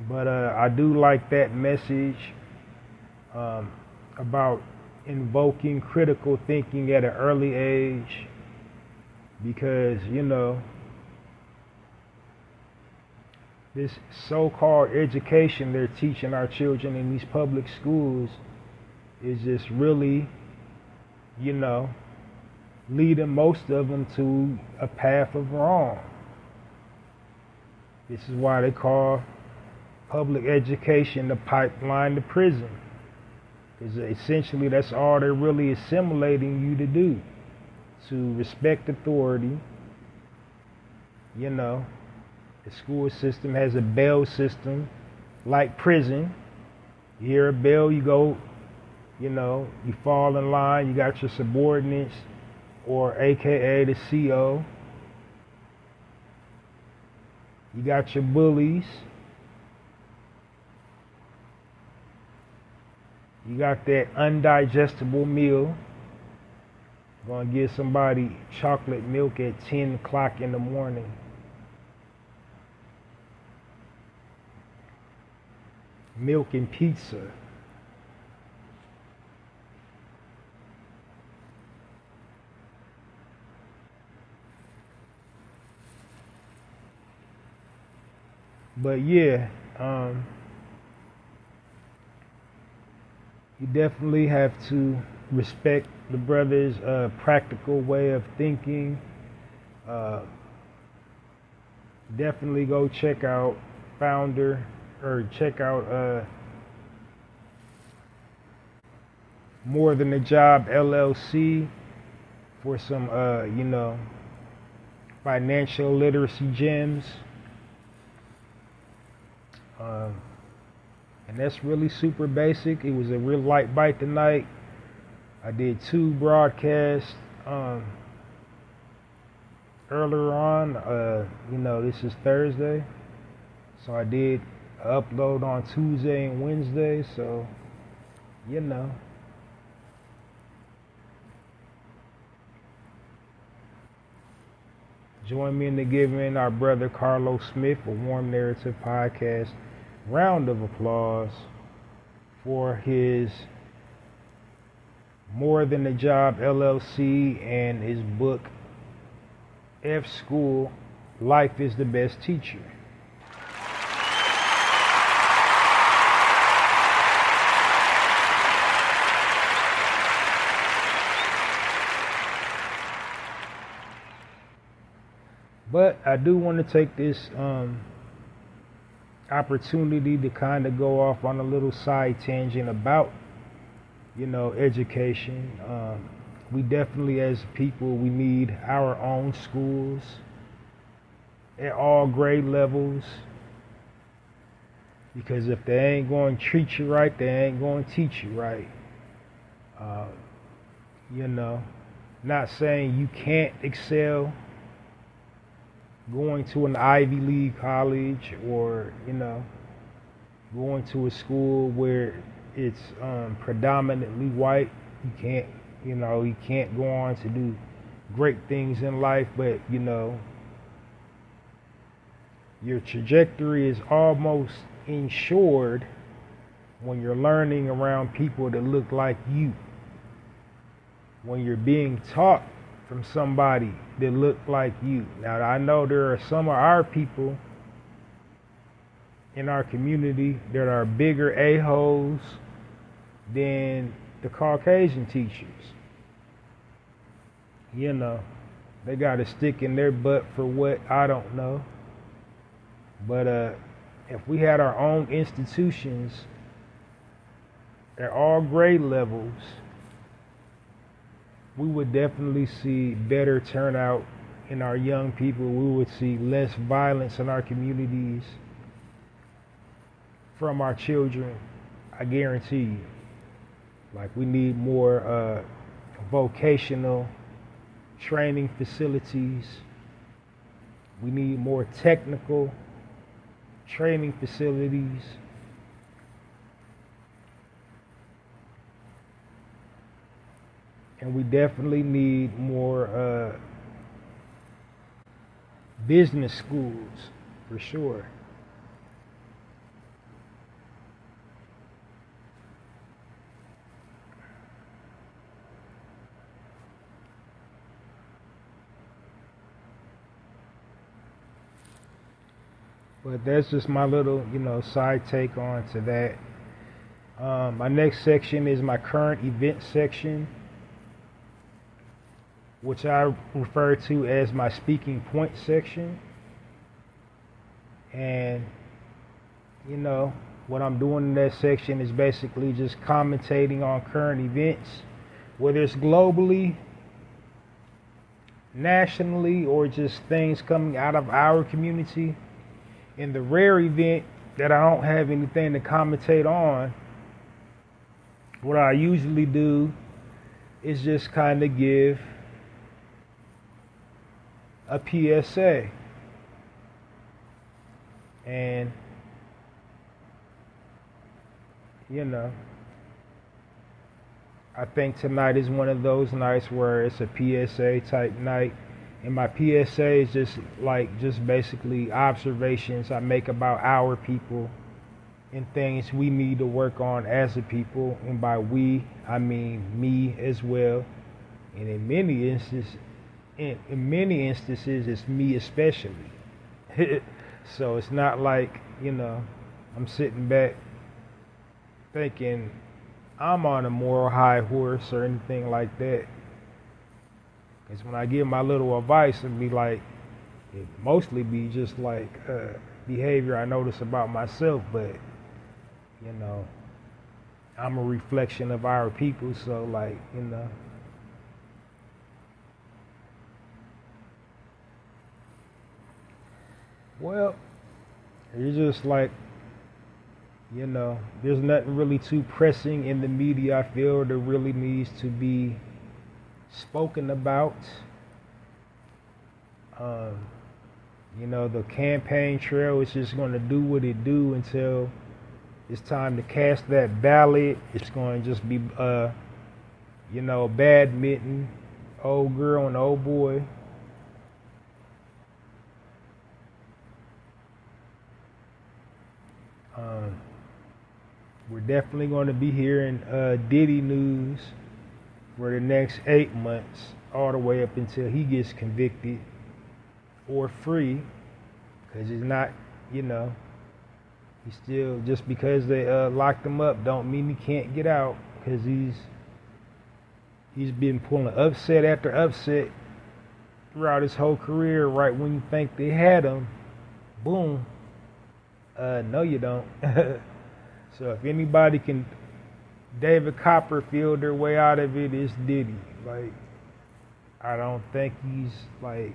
But I do like that message about invoking critical thinking at an early age, because, this so-called education they're teaching our children in these public schools is just really, leading most of them to a path of wrong. This is why they call public education the pipeline to prison, because essentially that's all they're really assimilating you to do, to respect authority. The school system has a bell system like prison. You hear a bell, you go, you fall in line, you got your subordinates, or AKA the CO. You got your bullies. You got that undigestible meal. Gonna give somebody chocolate milk at 10 o'clock in the morning. Milk and pizza. But yeah, you definitely have to respect the brother's practical way of thinking. Definitely go check out Founder, or check out More Than a Job LLC. for some, financial literacy gems. And that's really super basic. It was a real light bite tonight. I did 2 broadcasts earlier on. This is Thursday. So I did upload on Tuesday and Wednesday. So, Join me in the giving our brother Carlos Smith a warm narrative podcast round of applause for his More Than a Job LLC and his book F School, Life is the Best Teacher. But I do want to take this opportunity to kind of go off on a little side tangent about, education. We definitely, as people, we need our own schools at all grade levels. Because if they ain't going to treat you right, they ain't going to teach you right. Not saying you can't excel going to an Ivy League college or, going to a school where it's predominantly white. You can't go on to do great things in life, but, your trajectory is almost ensured when you're learning around people that look like you. When you're being taught from somebody that look like you. Now, I know there are some of our people in our community that are bigger a-holes than the Caucasian teachers. They got a stick in their butt for what, I don't know. But if we had our own institutions at all grade levels, we would definitely see better turnout in our young people. We would see less violence in our communities from our children, I guarantee you. Like, we need more vocational training facilities. We need more technical training facilities. And we definitely need more business schools, for sure. But that's just my little, side take on to that. My next section is my current event section, which I refer to as my speaking point section. And, what I'm doing in that section is basically just commentating on current events, whether it's globally, nationally, or just things coming out of our community. In the rare event that I don't have anything to commentate on, what I usually do is just kind of give a PSA. And, I think tonight is one of those nights where it's a PSA type night. And my PSA is just basically observations I make about our people and things we need to work on as a people. And by we, I mean me as well. And in many instances, it's me especially. So it's not like, I'm sitting back thinking I'm on a moral high horse or anything like that. Because when I give my little advice, it mostly be just like behavior I notice about myself, but I'm a reflection of our people, so Well, it's just like, there's nothing really too pressing in the media, I feel, that really needs to be spoken about. Um, the campaign trail is just going to do what it do until it's time to cast that ballot. It's going to just be, badminton, old girl and old boy. We're definitely going to be hearing Diddy news for the next 8 months, all the way up until he gets convicted or free, because it's not, he's still, just because they locked him up don't mean he can't get out, because he's been pulling upset after upset throughout his whole career. Right when you think they had him, boom, no you don't. So if anybody can David Copperfield their way out of it, it's Diddy. Like, I don't think he's, like,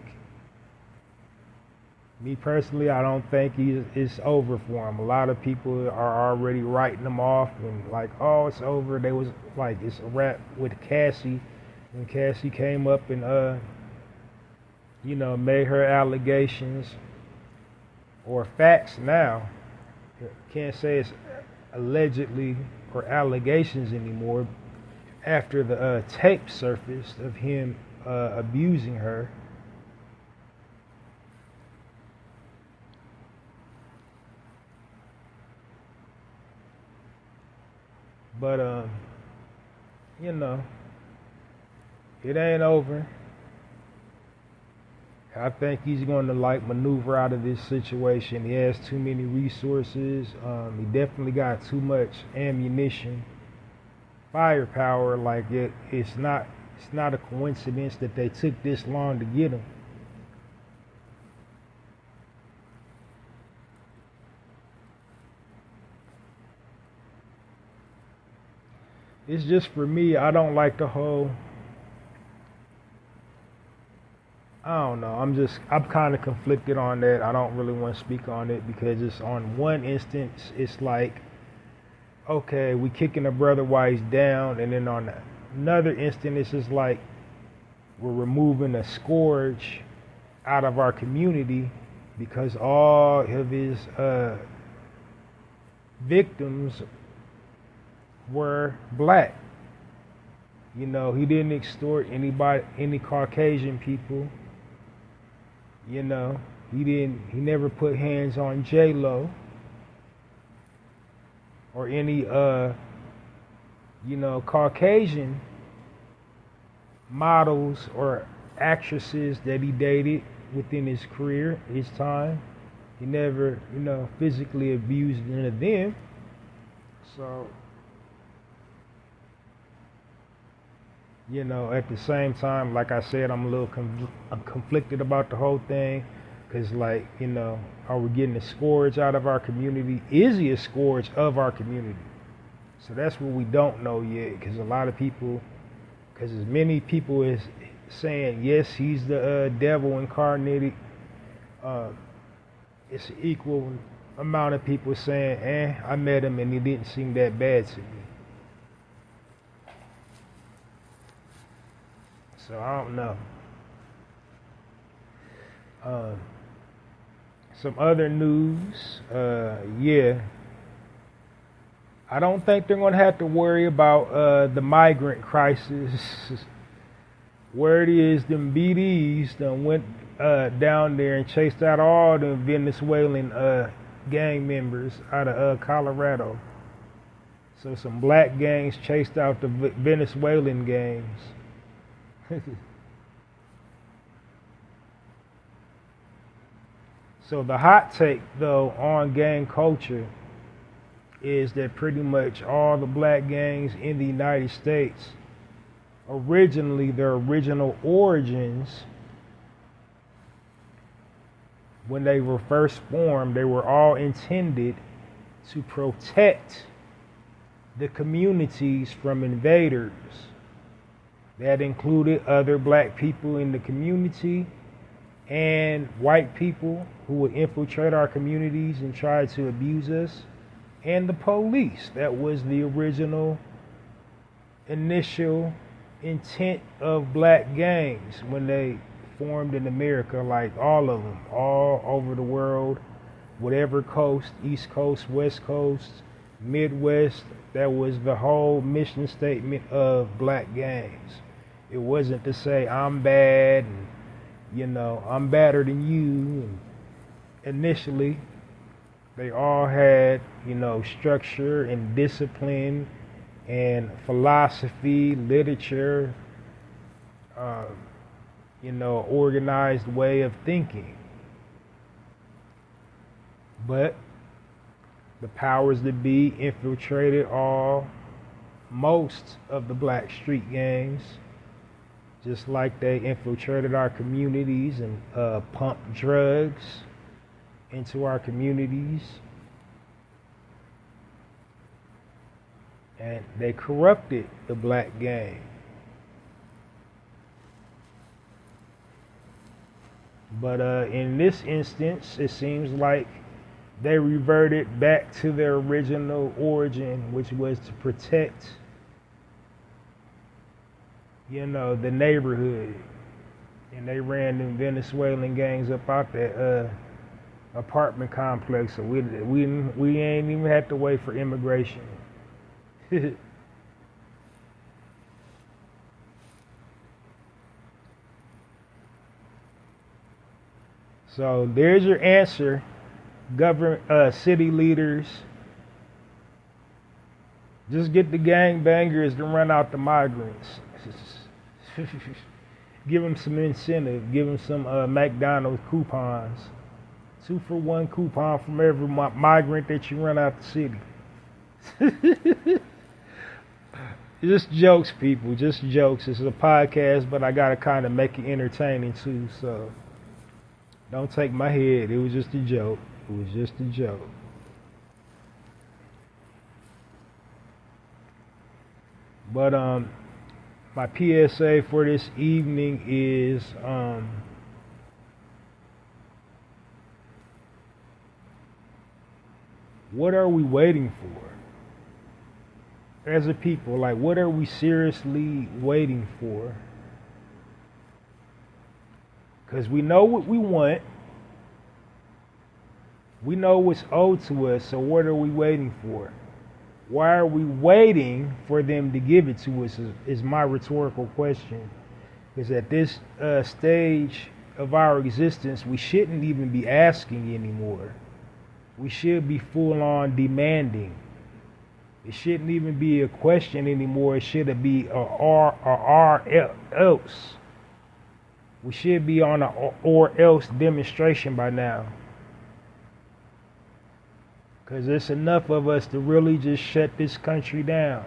me personally, I don't think it's over for him. A lot of people are already writing him off and like, oh, it's over. They was like, it's a wrap with Cassie. When Cassie came up and made her allegations or facts now. Can't say it's allegedly or allegations anymore after the tape surfaced of him abusing her. But it ain't over. I think he's going to maneuver out of this situation. He has too many resources. He definitely got too much ammunition, firepower. Like it's not a coincidence that they took this long to get him. It's just, for me, I don't like the whole, I don't know. I'm kind of conflicted on that. I don't really want to speak on it because it's, on one instance, it's like, okay, we kicking a brother while he's down, and then on another instance, it's just like we're removing a scourge out of our community because all of his victims were black. He didn't extort any Caucasian people. He never put hands on J-Lo or any Caucasian models or actresses that he dated within his career, his time. He never, physically abused any of them. So, at the same time, like I said, I'm a little I'm conflicted about the whole thing, because, like, are we getting a scourge out of our community? Is he a scourge of our community? So that's what we don't know yet, because a lot of people, because as many people is saying, yes, he's the devil incarnated, it's an equal amount of people saying, I met him and he didn't seem that bad to me. So I don't know. Some other news, I don't think they're going to have to worry about the migrant crisis. Word is them BDs done went down there and chased out all the Venezuelan gang members out of Colorado. So some black gangs chased out the Venezuelan gangs. So the hot take, though, on gang culture is that pretty much all the black gangs in the United States, originally, their original origins, when they were first formed, they were all intended to protect the communities from invaders. That included other black people in the community, and white people who would infiltrate our communities and try to abuse us, and the police. That was the original initial intent of black gangs when they formed in America, like all of them, all over the world, whatever coast, East Coast, West Coast, Midwest. That was the whole mission statement of black gangs. It wasn't to say I'm bad and, I'm better than you. And initially, they all had, structure and discipline and philosophy, literature, organized way of thinking. But the powers that be infiltrated most of the black street gangs, just like they infiltrated our communities and pumped drugs into our communities. And they corrupted the black gang. But in this instance, it seems like they reverted back to their original origin, which was to protect, the neighborhood. And they ran them Venezuelan gangs up out that apartment complex. So we ain't even had to wait for immigration. So there's your answer, city leaders. Just get the gangbangers to run out the migrants. Give them some incentive. Give them some McDonald's coupons. 2-for-1 coupon from every migrant that you run out the city. Just jokes, people. Just jokes. This is a podcast, but I gotta kind of make it entertaining too. So don't take my head. It was just a joke. It was just a joke. But my PSA for this evening is what are we waiting for? As a people, like, what are we seriously waiting for? Because we know what we want. We know what's owed to us, so what are we waiting for? Why are we waiting for them to give it to us is my rhetorical question. Because at this stage of our existence, we shouldn't even be asking anymore. We should be full on demanding. It shouldn't even be a question anymore. It should be a or else. We should be on a or else demonstration by now. Because there's enough of us to really just shut this country down.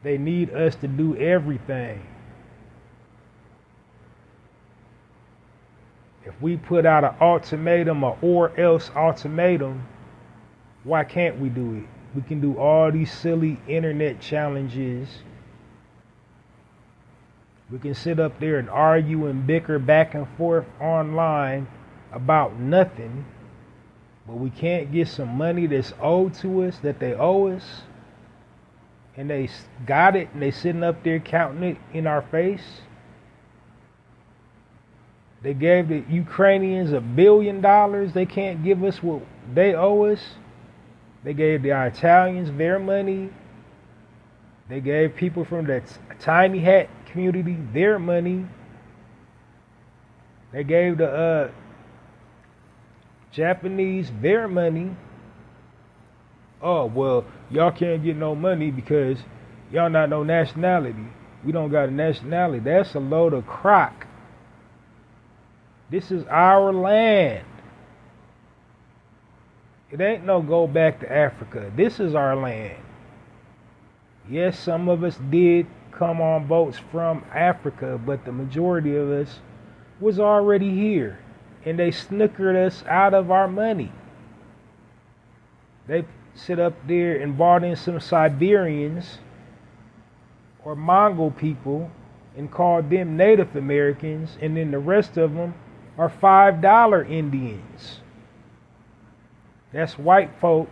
They need us to do everything. If we put out an ultimatum, or else ultimatum, why can't we do it? We can do all these silly internet challenges. We can sit up there and argue and bicker back and forth online about nothing, but we can't get some money that's owed to us, that they owe us, and they got it, and they sitting up there counting it in our face. They gave the Ukrainians $1 billion. They can't give us what they owe us. They gave the Italians their money. They gave people from that tiny hat community their money. They gave the Japanese their money. Oh, well, y'all can't get no money because y'all not no nationality. We don't got a nationality. That's a load of crock. This is our land. It ain't no go back to Africa. This is our land. Yes, some of us did come on boats from Africa, but the majority of us was already here. And they snookered us out of our money. They sit up there and bought in some Siberians or Mongol people and called them Native Americans, and then the rest of them are $5 Indians. That's white folk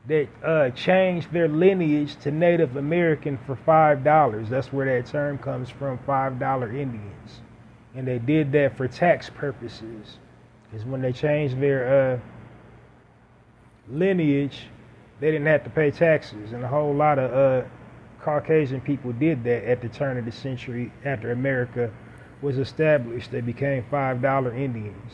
that changed their lineage to Native American for $5. That's where that term comes from, $5 Indians. And they did that for tax purposes. Because when they changed their lineage, they didn't have to pay taxes. And a whole lot of Caucasian people did that at the turn of the century. After America was established, they became $5 Indians.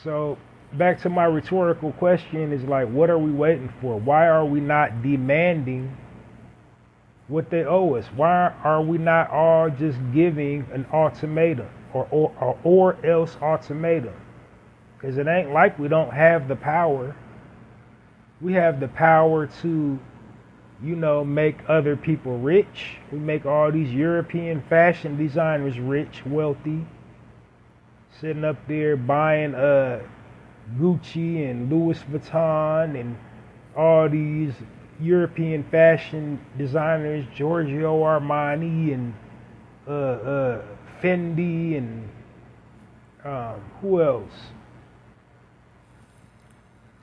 So back to my rhetorical question is like, what are we waiting for? Why are we not demanding what they owe us? Why are we not all just giving an ultimatum or else ultimatum? Because it ain't like we don't have the power. We have the power to, make other people rich. We make all these European fashion designers rich, wealthy. Sitting up there buying Gucci and Louis Vuitton and all these European fashion designers, Giorgio Armani and Fendi and who else?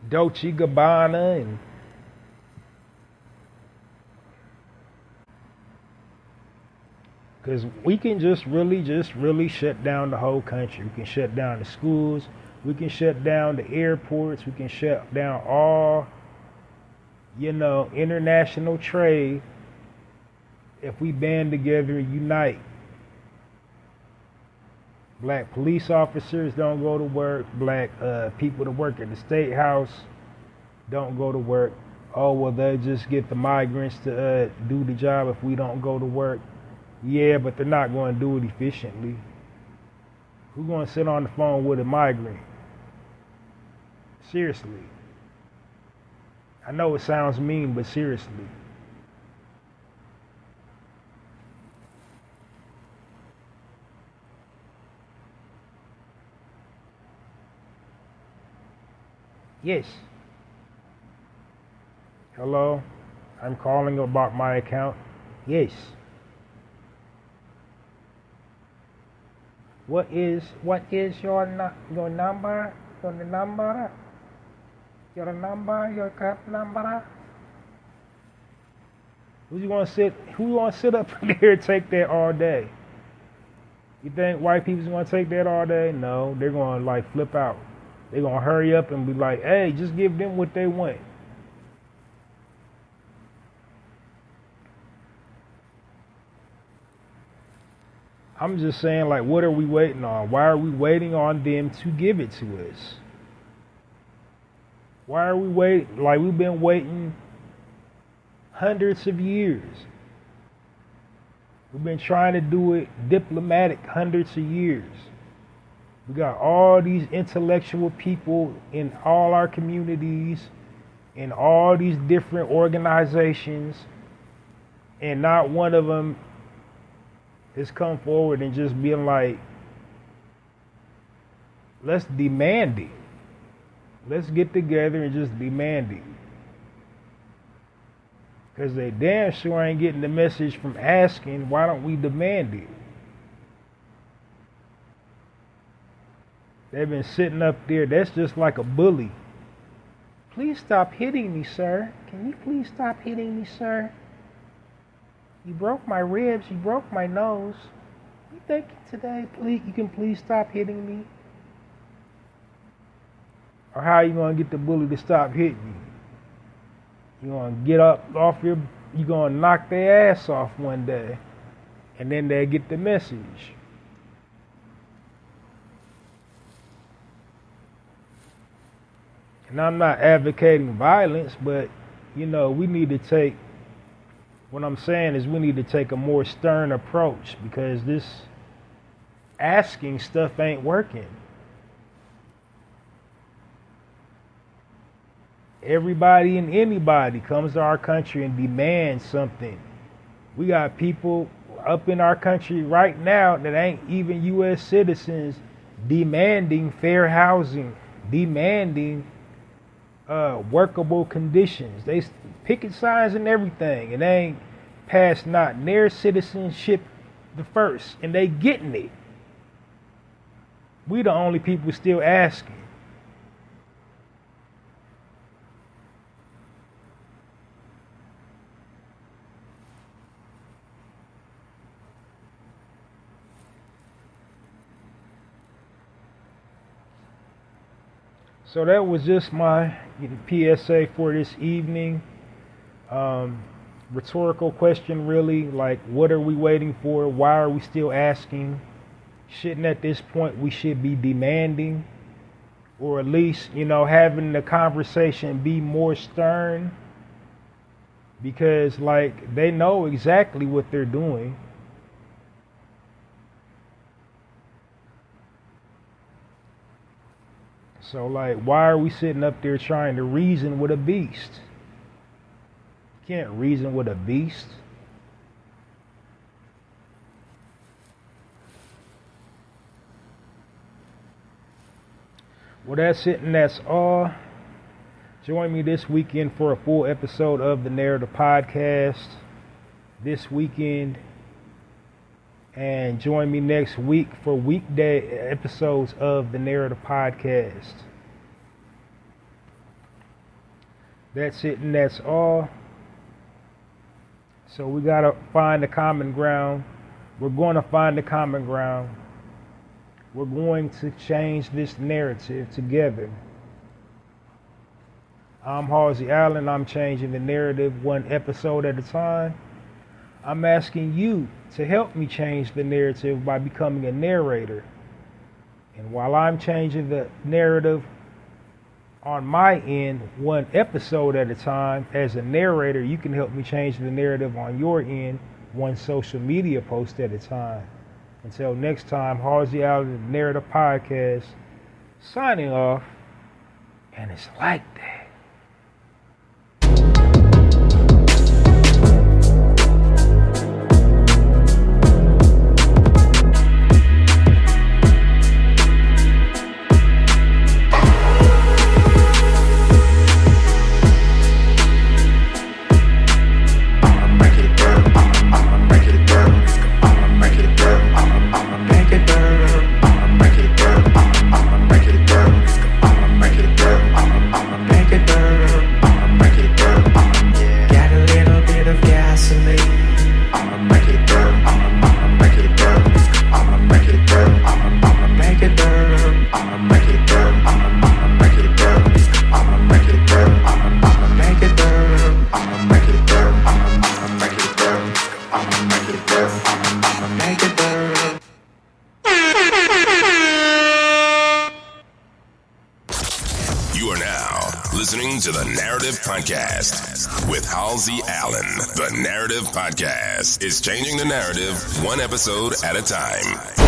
Dolce Gabbana and because we can just really shut down the whole country. We can shut down the schools. We can shut down the airports. We can shut down all, international trade if we band together and unite. Black police officers don't go to work. Black people that work at the State House don't go to work. Oh, well, they just get the migrants to do the job if we don't go to work. Yeah, but they're not going to do it efficiently. Who's going to sit on the phone with a migrant? Seriously. I know it sounds mean, but seriously. Yes. Hello? I'm calling about my account. Yes. What is your number? Your card number? Who gonna sit up there and take that all day? You think white people's gonna take that all day? No, they're gonna flip out. They're gonna hurry up and be like, hey, just give them what they want. I'm just saying, what are we waiting on? Why are we waiting on them to give it to us? Why are we waiting? We've been waiting hundreds of years. We've been trying to do it diplomatic hundreds of years. We got all these intellectual people in all our communities, in all these different organizations, and not one of them has come forward and just been like, let's demand it. Let's get together and just demand it. Because they damn sure ain't getting the message from asking, why don't we demand it? They've been sitting up there. That's just like a bully. Please stop hitting me, sir. Can you please stop hitting me, sir? You broke my ribs. You broke my nose. You think today, please, you can please stop hitting me? Or how are you going to get the bully to stop hitting you? You're going to get up off you're going to knock their ass off one day. And then they get the message. And I'm not advocating violence, but, we need to take, what I'm saying is we need to take a more stern approach because this asking stuff ain't working. Everybody and anybody comes to our country and demands something. We got people, up in our country right now that ain't even U.S. citizens demanding fair housing, demanding workable conditions. They picket signs and everything, and they ain't passed not their citizenship the first, and they getting it. We the only people still asking. So that was just my PSA for this evening. Rhetorical question, really, like, what are we waiting for? Why are we still asking? Shouldn't at this point we should be demanding, or at least, having the conversation be more stern? Because, like, they know exactly what they're doing. So, like, why are we sitting up there trying to reason with a beast? You can't reason with a beast. Well, that's it, and that's all. Join me this weekend for a full episode of the Narrator Podcast this weekend. And join me next week for weekday episodes of the Narrator Podcast. That's it, and that's all. So we got to find the common ground. We're going to find the common ground. We're going to change this narrative together. I'm Halsey Allen. I'm changing the narrative one episode at a time. I'm asking you to help me change the narrative by becoming a narrator. And while I'm changing the narrative on my end, one episode at a time, as a narrator, you can help me change the narrative on your end, one social media post at a time. Until next time, Halsey Allen, the Narrator Podcast, signing off. And it's like that. Listening to the Narrative Podcast with Halsey Allen. The Narrative Podcast is changing the narrative one episode at a time.